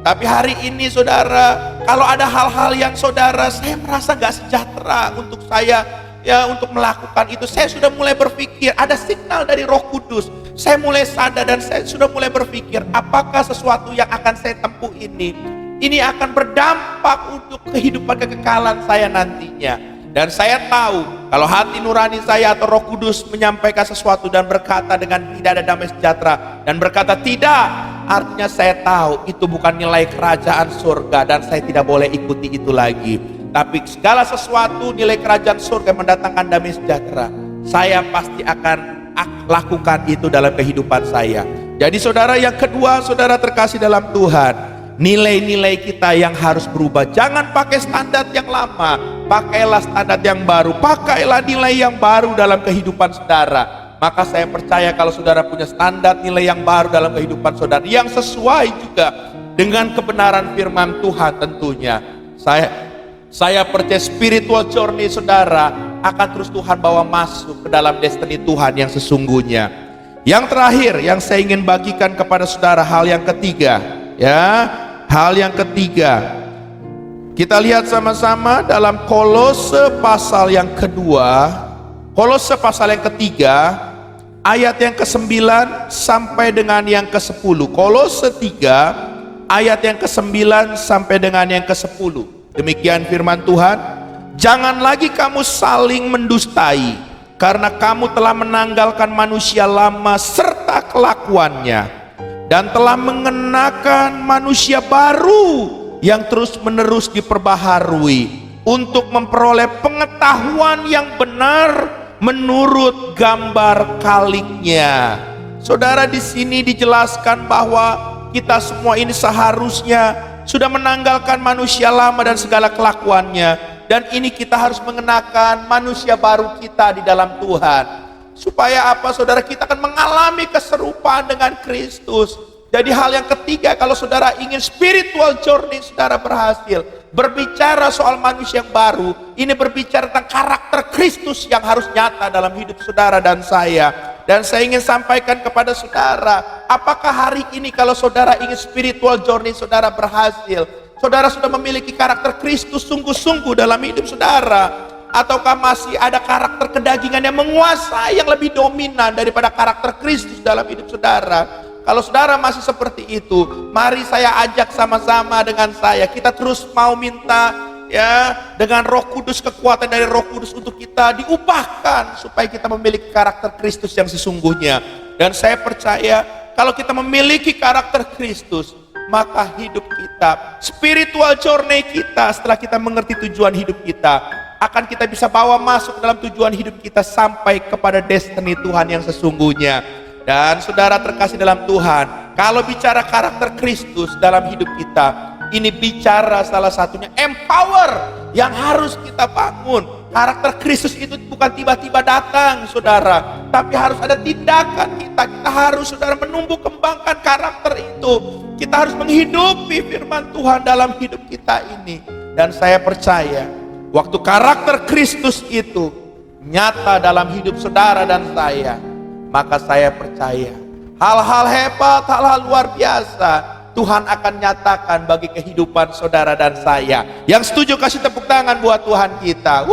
Tapi hari ini saudara, kalau ada hal-hal yang saudara, saya merasa gak sejahtera untuk saya, ya, untuk melakukan itu, saya sudah mulai berpikir, ada signal dari Roh Kudus. Saya mulai sadar dan saya sudah mulai berpikir, apakah sesuatu yang akan saya tempuh ini akan berdampak untuk kehidupan kekekalan saya nantinya. Dan saya tahu, kalau hati nurani saya atau Roh Kudus menyampaikan sesuatu dan berkata dengan tidak ada damai sejahtera, dan berkata tidak, artinya saya tahu itu bukan nilai kerajaan surga dan saya tidak boleh ikuti itu lagi. Tapi segala sesuatu nilai kerajaan surga mendatangkan damai sejahtera, saya pasti akan lakukan itu dalam kehidupan saya. Jadi saudara, yang kedua, saudara terkasih dalam Tuhan, nilai-nilai kita yang harus berubah. Jangan pakai standar yang lama, pakailah standar yang baru, pakailah nilai yang baru dalam kehidupan saudara. Maka saya percaya kalau saudara punya standar nilai yang baru dalam kehidupan saudara, yang sesuai juga dengan kebenaran firman Tuhan tentunya, saya percaya spiritual journey saudara akan terus Tuhan bawa masuk ke dalam destiny Tuhan yang sesungguhnya. Yang terakhir yang saya ingin bagikan kepada saudara, hal yang ketiga, ya, hal yang ketiga. Kita lihat sama-sama dalam Kolose pasal yang kedua, Kolose pasal yang ketiga, ayat yang ke-9 sampai dengan yang ke-10. Kolose 3 ayat yang ke-9 sampai dengan yang ke-10. Demikian firman Tuhan. Jangan lagi kamu saling mendustai, karena kamu telah menanggalkan manusia lama serta kelakuannya, dan telah mengenakan manusia baru yang terus menerus diperbaharui untuk memperoleh pengetahuan yang benar menurut gambar kaliknya. Saudara, di sini dijelaskan bahwa kita semua ini seharusnya sudah menanggalkan manusia lama dan segala kelakuannya. Dan ini kita harus mengenakan manusia baru kita di dalam Tuhan. Supaya apa saudara? Kita akan mengalami keserupaan dengan Kristus. Jadi hal yang ketiga, kalau saudara ingin spiritual journey saudara berhasil, berbicara soal manusia yang baru, ini berbicara tentang karakter Kristus yang harus nyata dalam hidup saudara dan saya. Dan saya ingin sampaikan kepada saudara, apakah hari ini kalau saudara ingin spiritual journey saudara berhasil, saudara sudah memiliki karakter Kristus sungguh-sungguh dalam hidup saudara? Ataukah masih ada karakter kedagingan yang menguasai, yang lebih dominan daripada karakter Kristus dalam hidup saudara? Kalau saudara masih seperti itu, mari saya ajak sama-sama dengan saya, kita terus mau minta ya, dengan Roh Kudus, kekuatan dari Roh Kudus untuk kita diubahkan supaya kita memiliki karakter Kristus yang sesungguhnya. Dan saya percaya kalau kita memiliki karakter Kristus, maka hidup kita, spiritual journey kita, setelah kita mengerti tujuan hidup kita, akan kita bisa bawa masuk dalam tujuan hidup kita sampai kepada destiny Tuhan yang sesungguhnya. Dan saudara terkasih dalam Tuhan, kalau bicara karakter Kristus dalam hidup kita, ini bicara salah satunya empower yang harus kita bangun. Karakter Kristus itu bukan tiba-tiba datang, saudara, tapi harus ada tindakan kita. Kita harus, saudara, menumbuh kembangkan karakter itu. Kita harus menghidupi firman Tuhan dalam hidup kita ini. Dan saya percaya, waktu karakter Kristus itu nyata dalam hidup saudara dan saya, maka saya percaya hal-hal hebat, hal-hal luar biasa Tuhan akan nyatakan bagi kehidupan saudara dan saya. Yang setuju kasih tepuk tangan buat Tuhan kita.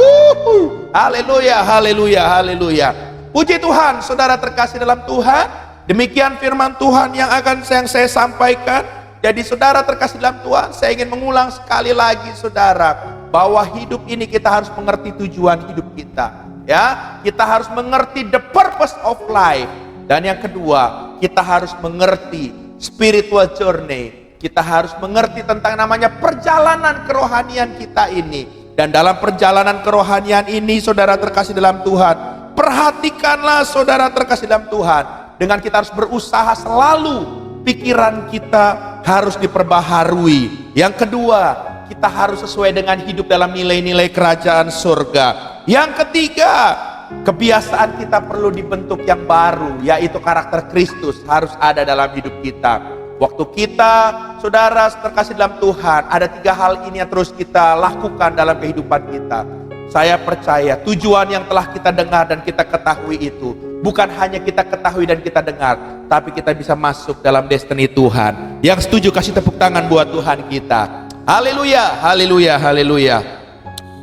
Haleluya, haleluya, haleluya. Puji Tuhan, saudara terkasih dalam Tuhan. Demikian firman Tuhan yang saya sampaikan. Jadi saudara terkasih dalam Tuhan, saya ingin mengulang sekali lagi, saudara, bahwa hidup ini kita harus mengerti tujuan hidup kita. Ya, kita harus mengerti the purpose of life. Dan yang kedua, kita harus mengerti spiritual journey. Kita harus mengerti tentang namanya perjalanan kerohanian kita ini. Dan dalam perjalanan kerohanian ini, saudara terkasih dalam Tuhan, perhatikanlah saudara terkasih dalam Tuhan, dengan kita harus berusaha selalu pikiran kita harus diperbaharui. Yang kedua, kita harus sesuai dengan hidup dalam nilai-nilai kerajaan surga. Yang ketiga, kebiasaan kita perlu dibentuk yang baru, yaitu karakter Kristus harus ada dalam hidup kita. Waktu kita, saudara terkasih dalam Tuhan, ada 3 hal ini yang terus kita lakukan dalam kehidupan kita. Saya percaya tujuan yang telah kita dengar dan kita ketahui itu bukan hanya kita ketahui dan kita dengar, tapi kita bisa masuk dalam destiny Tuhan. Yang setuju kasih tepuk tangan buat Tuhan kita. Haleluya, haleluya, haleluya.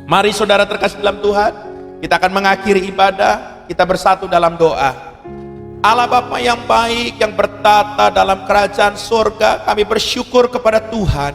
Mari saudara terkasih dalam Tuhan, kita akan mengakhiri ibadah, kita bersatu dalam doa. Allah Bapa yang baik, yang bertata dalam kerajaan surga, kami bersyukur kepada Tuhan.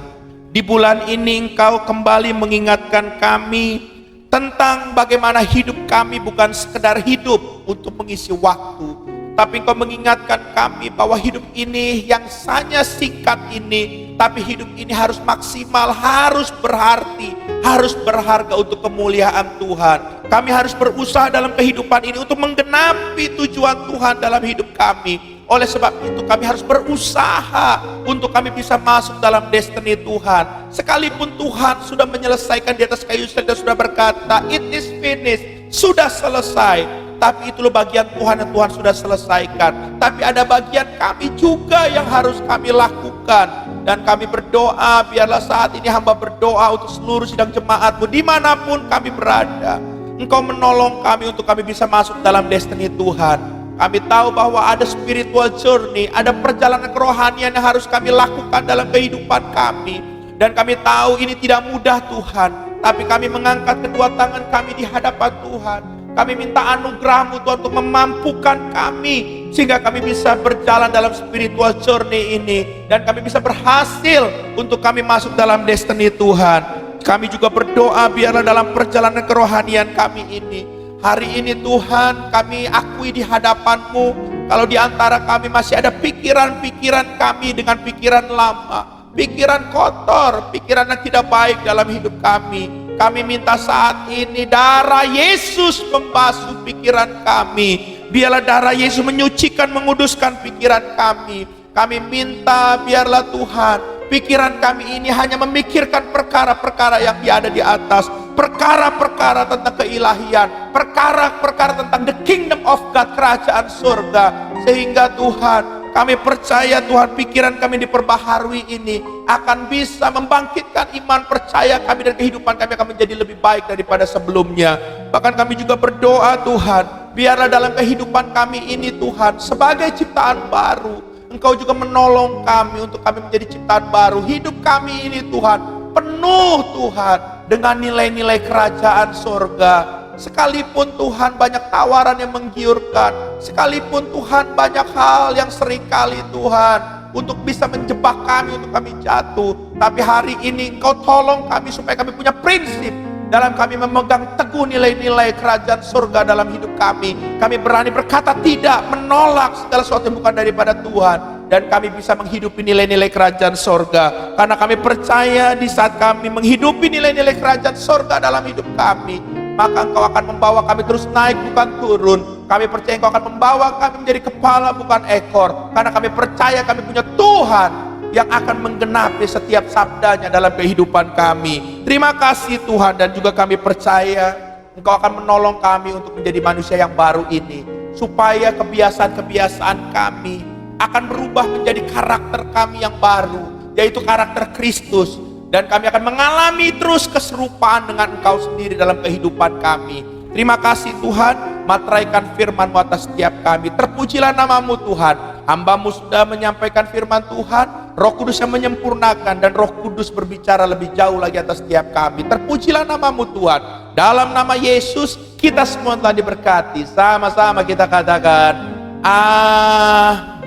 Di bulan ini Engkau kembali mengingatkan kami tentang bagaimana hidup kami bukan sekedar hidup untuk mengisi waktu, tapi Engkau mengingatkan kami bahwa hidup ini yang hanya singkat ini, tapi hidup ini harus maksimal, harus berarti, harus berharga untuk kemuliaan Tuhan. Kami harus berusaha dalam kehidupan ini untuk menggenapi tujuan Tuhan dalam hidup kami. Oleh sebab itu kami harus berusaha untuk kami bisa masuk dalam destiny Tuhan. Sekalipun Tuhan sudah menyelesaikan di atas kayu salib dan sudah berkata, "It is finished," sudah selesai. Tapi itu bagian Tuhan yang Tuhan sudah selesaikan. Tapi ada bagian kami juga yang harus kami lakukan. Dan kami berdoa, biarlah saat ini hamba berdoa untuk seluruh sidang jemaatmu dimanapun kami berada. Engkau menolong kami untuk kami bisa masuk dalam destiny Tuhan. Kami tahu bahwa ada spiritual journey, ada perjalanan kerohanian yang harus kami lakukan dalam kehidupan kami. Dan kami tahu ini tidak mudah Tuhan, tapi kami mengangkat kedua tangan kami di hadapan Tuhan. Kami minta anugerah-Mu Tuhan untuk memampukan kami, sehingga kami bisa berjalan dalam spiritual journey ini. Dan kami bisa berhasil untuk kami masuk dalam destiny Tuhan. Kami juga berdoa biarlah dalam perjalanan kerohanian kami ini, hari ini Tuhan, kami akui di hadapan-Mu, kalau di antara kami masih ada pikiran-pikiran kami dengan pikiran lama, pikiran kotor, pikiran yang tidak baik dalam hidup kami. Kami minta saat ini darah Yesus membasuh pikiran kami. Biarlah darah Yesus menyucikan, menguduskan pikiran kami. Kami minta biarlah Tuhan, pikiran kami ini hanya memikirkan perkara-perkara yang ada di atas, perkara-perkara tentang keilahian, perkara-perkara tentang the kingdom of God, kerajaan surga. Sehingga Tuhan, kami percaya Tuhan, pikiran kami diperbaharui ini akan bisa membangkitkan iman percaya kami, dan kehidupan kami akan menjadi lebih baik daripada sebelumnya. Bahkan kami juga berdoa Tuhan, biarlah dalam kehidupan kami ini Tuhan, sebagai ciptaan baru, Engkau juga menolong kami untuk kami menjadi ciptaan baru. Hidup kami ini Tuhan penuh Tuhan dengan nilai-nilai kerajaan surga. Sekalipun Tuhan banyak tawaran yang menggiurkan, sekalipun Tuhan banyak hal yang seringkali Tuhan untuk bisa menjebak kami, untuk kami jatuh. Tapi hari ini Engkau tolong kami supaya kami punya prinsip dalam kami memegang teguh nilai-nilai kerajaan surga dalam hidup kami. Kami berani berkata tidak, menolak segala sesuatu yang bukan daripada Tuhan. Dan kami bisa menghidupi nilai-nilai kerajaan surga. Karena kami percaya di saat kami menghidupi nilai-nilai kerajaan surga dalam hidup kami, maka Engkau akan membawa kami terus naik bukan turun. Kami percaya Engkau akan membawa kami menjadi kepala bukan ekor. Karena kami percaya kami punya Tuhan yang akan menggenapi setiap sabdanya dalam kehidupan kami. Terima kasih Tuhan, dan juga kami percaya Engkau akan menolong kami untuk menjadi manusia yang baru ini, supaya kebiasaan-kebiasaan kami akan berubah menjadi karakter kami yang baru, yaitu karakter Kristus. Dan kami akan mengalami terus keserupaan dengan Engkau sendiri dalam kehidupan kami. Terima kasih Tuhan, materaikan firman-Mu atas setiap kami. Terpujilah nama-Mu Tuhan. Hamba-Mu sudah menyampaikan firman Tuhan, Roh Kudus yang menyempurnakan, dan Roh Kudus berbicara lebih jauh lagi atas setiap kami. Terpujilah nama-Mu Tuhan. Dalam nama Yesus kita semua telah diberkati. Sama-sama kita katakan amin.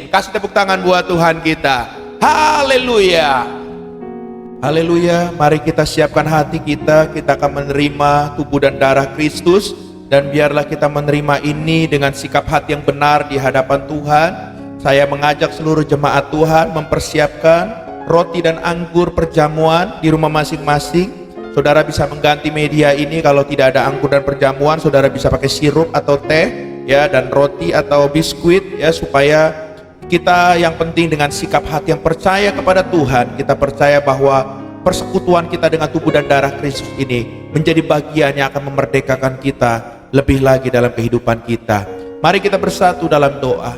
Kasih tepuk tangan buat Tuhan kita. Haleluya. Haleluya, mari kita siapkan hati kita akan menerima tubuh dan darah Kristus, dan biarlah kita menerima ini dengan sikap hati yang benar di hadapan Tuhan. Saya mengajak seluruh jemaat Tuhan mempersiapkan roti dan anggur perjamuan di rumah masing-masing. Saudara bisa mengganti media ini, kalau tidak ada anggur dan perjamuan, saudara bisa pakai sirup atau teh, ya, dan roti atau biskuit, ya, supaya kita yang penting dengan sikap hati yang percaya kepada Tuhan, kita percaya bahwa persekutuan kita dengan tubuh dan darah Kristus ini menjadi bagian yang akan memerdekakan kita lebih lagi dalam kehidupan kita. Mari kita bersatu dalam doa.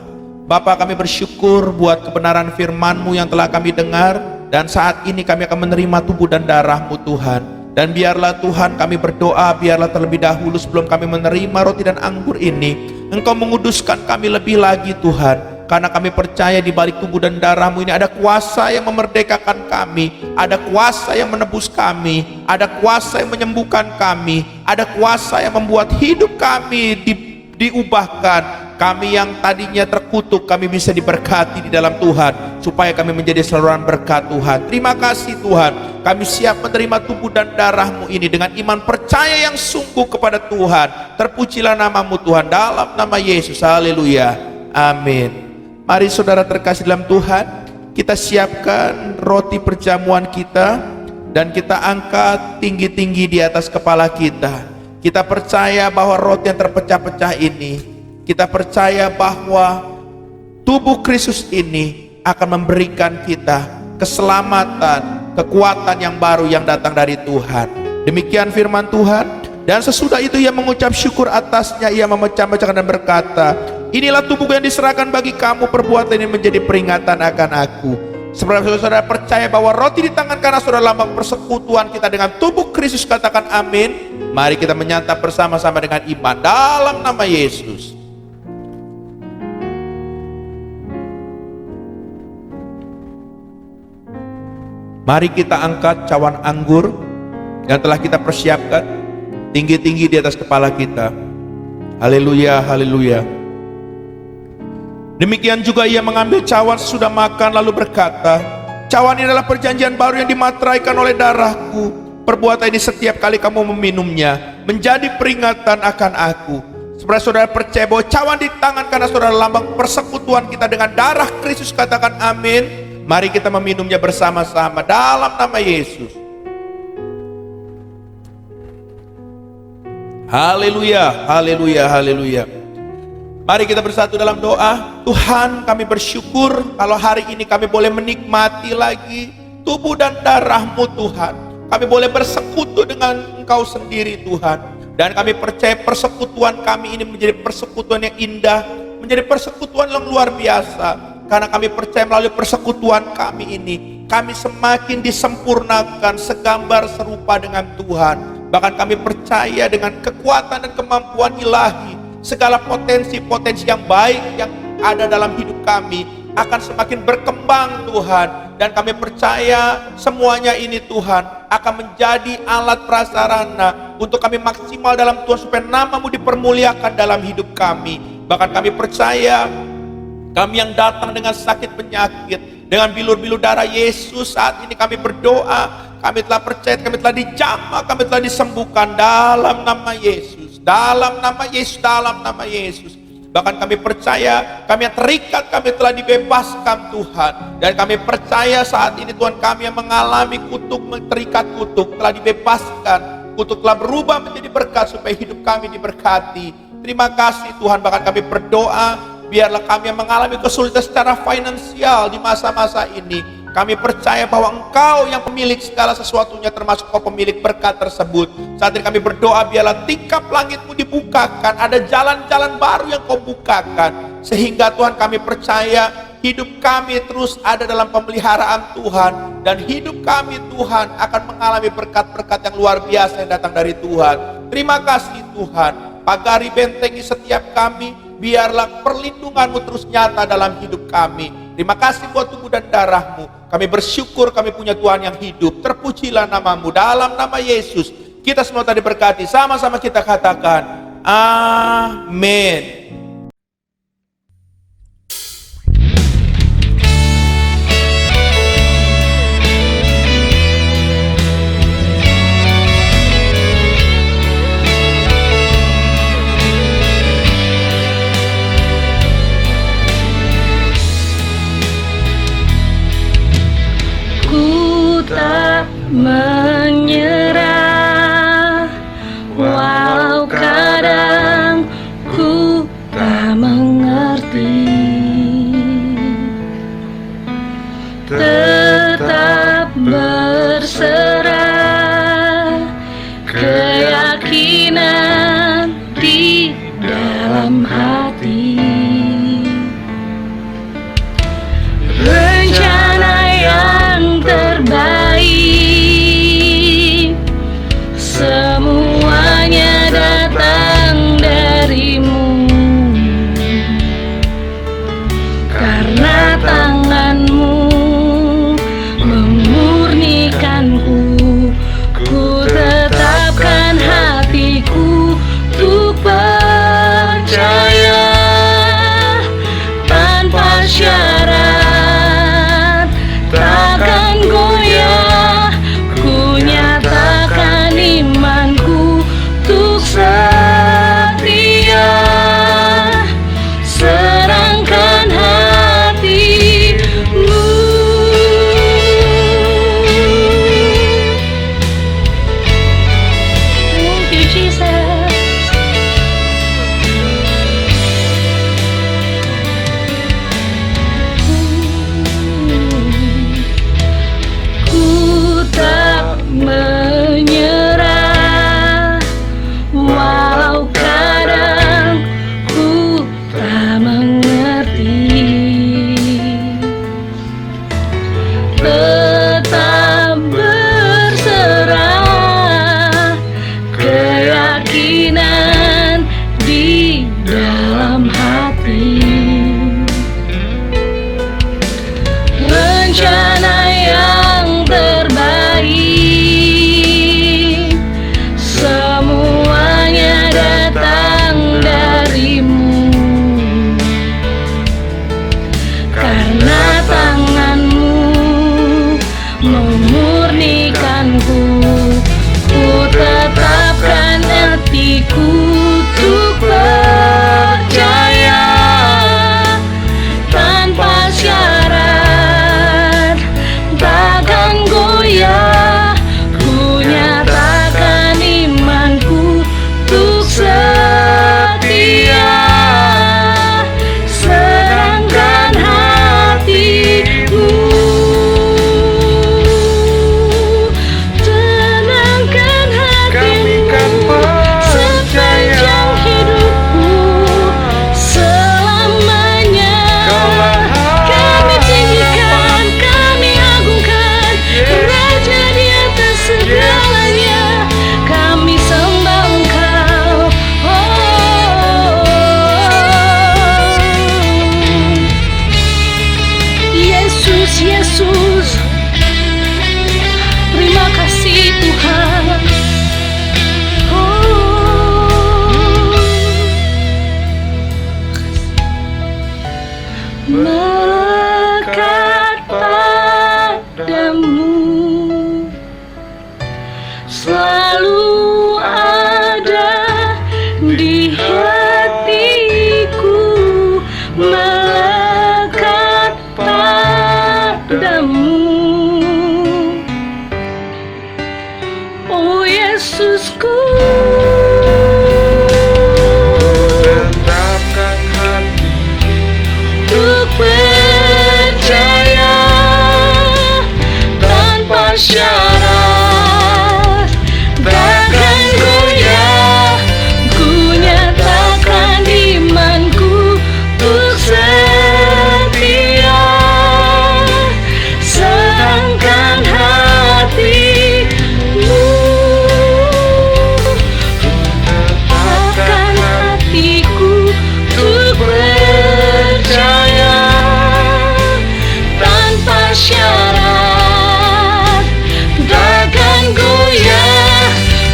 Bapa, kami bersyukur buat kebenaran firman-Mu yang telah kami dengar, dan saat ini kami akan menerima tubuh dan darah-Mu Tuhan. Dan biarlah Tuhan kami berdoa, biarlah terlebih dahulu sebelum kami menerima roti dan anggur ini, Engkau menguduskan kami lebih lagi Tuhan. Karena kami percaya di balik tubuh dan darah-Mu ini ada kuasa yang memerdekakan kami, ada kuasa yang menebus kami, ada kuasa yang menyembuhkan kami, ada kuasa yang membuat hidup kami diubahkan. Kami yang tadinya terkutuk, kami bisa diberkati di dalam Tuhan, supaya kami menjadi saluran berkat Tuhan. Terima kasih Tuhan, kami siap menerima tubuh dan darah-Mu ini dengan iman percaya yang sungguh kepada Tuhan. Terpujilah nama-Mu Tuhan, dalam nama Yesus. Haleluya, amin. Mari saudara terkasih dalam Tuhan, kita siapkan roti perjamuan kita, dan kita angkat tinggi-tinggi di atas kepala kita. Kita percaya bahwa roti yang terpecah-pecah ini, kita percaya bahwa tubuh Kristus ini akan memberikan kita keselamatan, kekuatan yang baru yang datang dari Tuhan. Demikian firman Tuhan. Dan sesudah itu ia mengucap syukur atasnya, ia memecah-mecahkan dan berkata, inilah tubuhku yang diserahkan bagi kamu, perbuatan ini menjadi peringatan akan aku. Sebenarnya saudara percaya bahwa roti di tangan kanan saudara lambang persekutuan kita dengan tubuh Kristus, katakan amin. Mari kita menyantap bersama-sama dengan iman dalam nama Yesus. Mari kita angkat cawan anggur yang telah kita persiapkan tinggi-tinggi di atas kepala kita. Haleluya, haleluya. Demikian juga ia mengambil cawan sesudah makan lalu berkata, cawan ini adalah perjanjian baru yang dimateraikan oleh darahku. Perbuatan ini setiap kali kamu meminumnya menjadi peringatan akan aku. Saudara-saudara percaya bahwa cawan di tangan kanan saudara lambang persekutuan kita dengan darah Kristus, katakan amin. Mari kita meminumnya bersama-sama dalam nama Yesus. Haleluya, haleluya, haleluya. Mari kita bersatu dalam doa. Tuhan, kami bersyukur kalau hari ini kami boleh menikmati lagi tubuh dan darah-Mu Tuhan. Kami boleh bersekutu dengan Engkau sendiri Tuhan. Dan kami percaya persekutuan kami ini menjadi persekutuan yang indah, menjadi persekutuan yang luar biasa. Karena kami percaya melalui persekutuan kami ini, kami semakin disempurnakan segambar serupa dengan Tuhan. Bahkan kami percaya dengan kekuatan dan kemampuan ilahi, segala potensi-potensi yang baik yang ada dalam hidup kami akan semakin berkembang Tuhan. Dan kami percaya semuanya ini Tuhan akan menjadi alat prasarana untuk kami maksimal dalam Tuhan, supaya nama-Mu dipermuliakan dalam hidup kami. Bahkan kami percaya Kami yang datang dengan sakit penyakit, dengan bilur-bilur darah Yesus, saat ini kami berdoa, kami telah percaya, kami telah dijamah, kami telah disembuhkan dalam nama Yesus, dalam nama Yesus, dalam nama Yesus. Bahkan kami percaya, kami yang terikat, kami telah dibebaskan Tuhan. Dan kami percaya saat ini Tuhan, kami yang mengalami kutuk, terikat kutuk, telah dibebaskan. Kutuk telah berubah menjadi berkat supaya hidup kami diberkati. Terima kasih Tuhan. Bahkan kami berdoa, biarlah kami yang mengalami kesulitan secara finansial di masa-masa ini, kami percaya bahwa Engkau yang pemilik segala sesuatunya, termasuk Engkau pemilik berkat tersebut. Saat ini kami berdoa, biarlah tingkap langit-Mu dibukakan, ada jalan-jalan baru yang Kau bukakan, sehingga Tuhan kami percaya hidup kami terus ada dalam pemeliharaan Tuhan, dan hidup kami Tuhan akan mengalami berkat-berkat yang luar biasa yang datang dari Tuhan. Terima kasih Tuhan. Pagari bentengi setiap kami, biarlah perlindungan-Mu terus nyata dalam hidup kami. Terima kasih buat tubuh dan darah-Mu. Kami bersyukur kami punya Tuhan yang hidup. Terpujilah nama-Mu, dalam nama Yesus. Kita semua tadi berkati, sama-sama kita katakan, amin. Tak menyerah, walau kadang ku tak mengerti, tetap berserah, keyakinan di dalam hati, rencana yang terbaik, semuanya datang dari-Mu, karena tangan-Mu memurnikanku. Ku tetapkan hatiku untuk percaya hatiku melekat padamu. Oh Yesusku, Tetapkan hati untuk percaya tanpa syarat, takkan goyah. Ku nyatakan imanku untuk setia, serahkan hatimu, akan hatiku untuk percaya tanpa syarat, takkan goyah.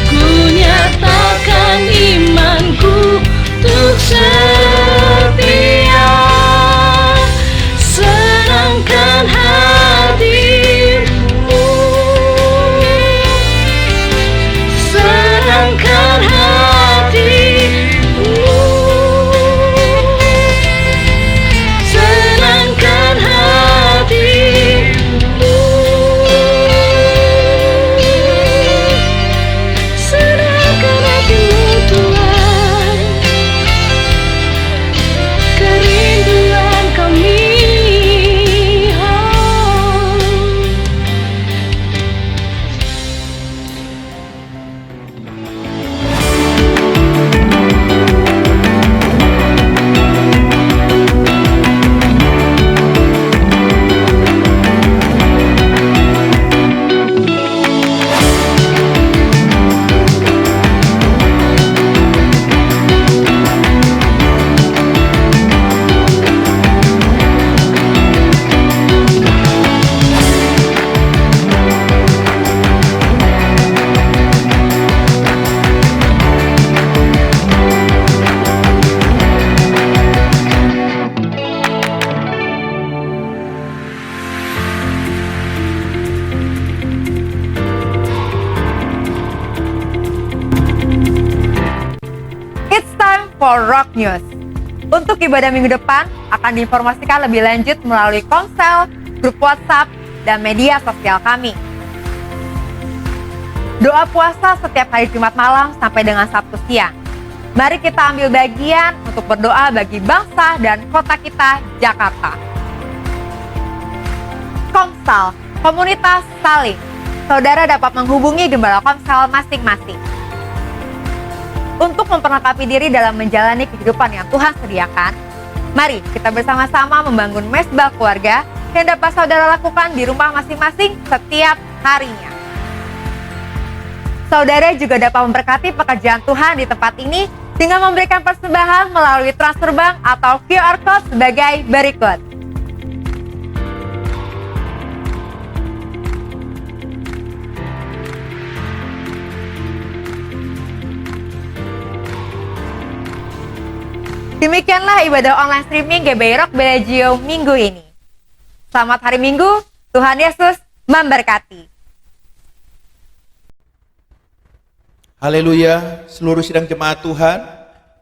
Ku nyatakan imanku untuk setia, serahkan hatimu, serahkan hatimu, serahkan hatimu, serahkan hatimu Tuhan, kerinduan kami. It's time for Rock News. Untuk ibadah minggu depan akan diinformasikan lebih lanjut melalui Komsel, grup WhatsApp, dan media sosial kami. Doa puasa setiap hari Jumat malam sampai dengan Sabtu siang. Mari kita ambil bagian untuk berdoa bagi bangsa dan kota kita, Jakarta. Komsel, komunitas saling. Saudara dapat menghubungi gembala Komsel masing-masing. Untuk memperlengkapi diri dalam menjalani kehidupan yang Tuhan sediakan, mari kita bersama-sama membangun mesbah keluarga yang dapat saudara lakukan di rumah masing-masing setiap harinya. Saudara juga dapat memberkati pekerjaan Tuhan di tempat ini dengan memberikan persembahan melalui transfer bank atau QR Code sebagai berikut. Demikianlah ibadah online streaming GBI Rock Bellagio minggu ini. Selamat hari Minggu, Tuhan Yesus memberkati. Haleluya, seluruh sidang jemaat Tuhan,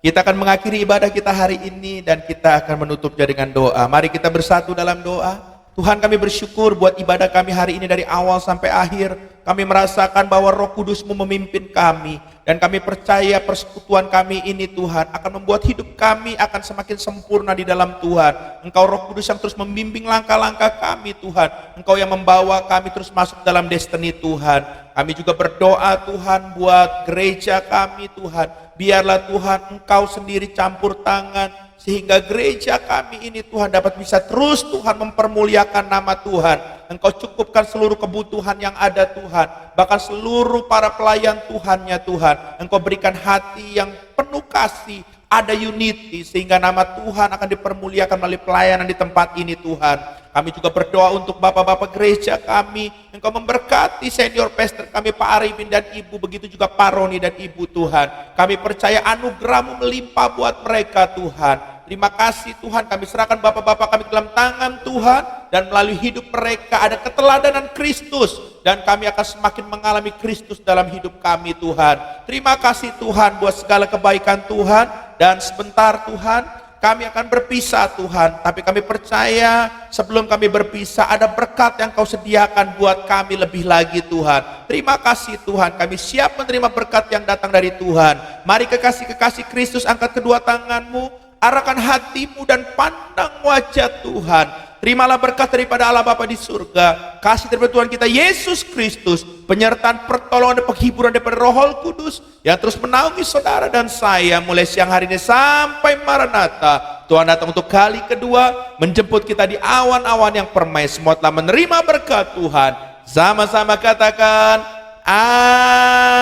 kita akan mengakhiri ibadah kita hari ini dan kita akan menutupnya dengan doa. Mari kita bersatu dalam doa. Tuhan, kami bersyukur buat ibadah kami hari ini dari awal sampai akhir. Kami merasakan bahwa Roh Kudus-Mu memimpin kami. Dan kami percaya persekutuan kami ini Tuhan akan membuat hidup kami akan semakin sempurna di dalam Tuhan. Engkau Roh Kudus yang terus membimbing langkah-langkah kami Tuhan. Engkau yang membawa kami terus masuk dalam destiny Tuhan. Kami juga berdoa Tuhan buat gereja kami Tuhan. Biarlah Tuhan Engkau sendiri campur tangan sehingga gereja kami ini Tuhan dapat bisa terus Tuhan mempermuliakan nama Tuhan. Engkau cukupkan seluruh kebutuhan yang ada Tuhan. Bahkan seluruh para pelayan Tuhannya Tuhan. Engkau berikan hati yang penuh kasih. Ada unity sehingga nama Tuhan akan dipermuliakan melalui pelayanan di tempat ini Tuhan. Kami juga berdoa untuk bapak-bapak gereja kami. Engkau memberkati senior pastor kami Pak Arifin dan Ibu. Begitu juga Pak Roni dan Ibu Tuhan. Kami percaya anugerah-Mu melimpah buat mereka Tuhan. Terima kasih Tuhan, kami serahkan bapak-bapak kami dalam tangan Tuhan. Dan melalui hidup mereka ada keteladanan Kristus. dan kami akan semakin mengalami Kristus dalam hidup kami Tuhan. Terima kasih Tuhan buat segala kebaikan Tuhan, dan sebentar Tuhan kami akan berpisah Tuhan, tapi kami percaya sebelum kami berpisah ada berkat yang Kau sediakan buat kami lebih lagi Tuhan. Terima kasih Tuhan, kami siap menerima berkat yang datang dari Tuhan. Mari kekasih-kekasih Kristus, angkat kedua tanganmu, arahkan hatimu dan pandang wajah Tuhan. Terimalah berkat daripada Allah Bapa di surga, kasih daripada Tuhan kita Yesus Kristus, penyertaan, pertolongan, dan penghiburan daripada Roh Kudus yang terus menaungi saudara dan saya mulai siang hari ini sampai Maranatha. Tuhan datang untuk kali kedua, menjemput kita di awan-awan yang permai. Semua telah menerima berkat Tuhan. Sama-sama katakan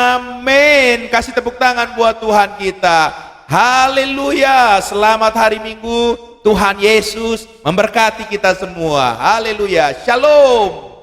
amin. Kasih tepuk tangan buat Tuhan kita. Haleluya. Selamat hari Minggu. Tuhan Yesus memberkati kita semua. Haleluya. Shalom.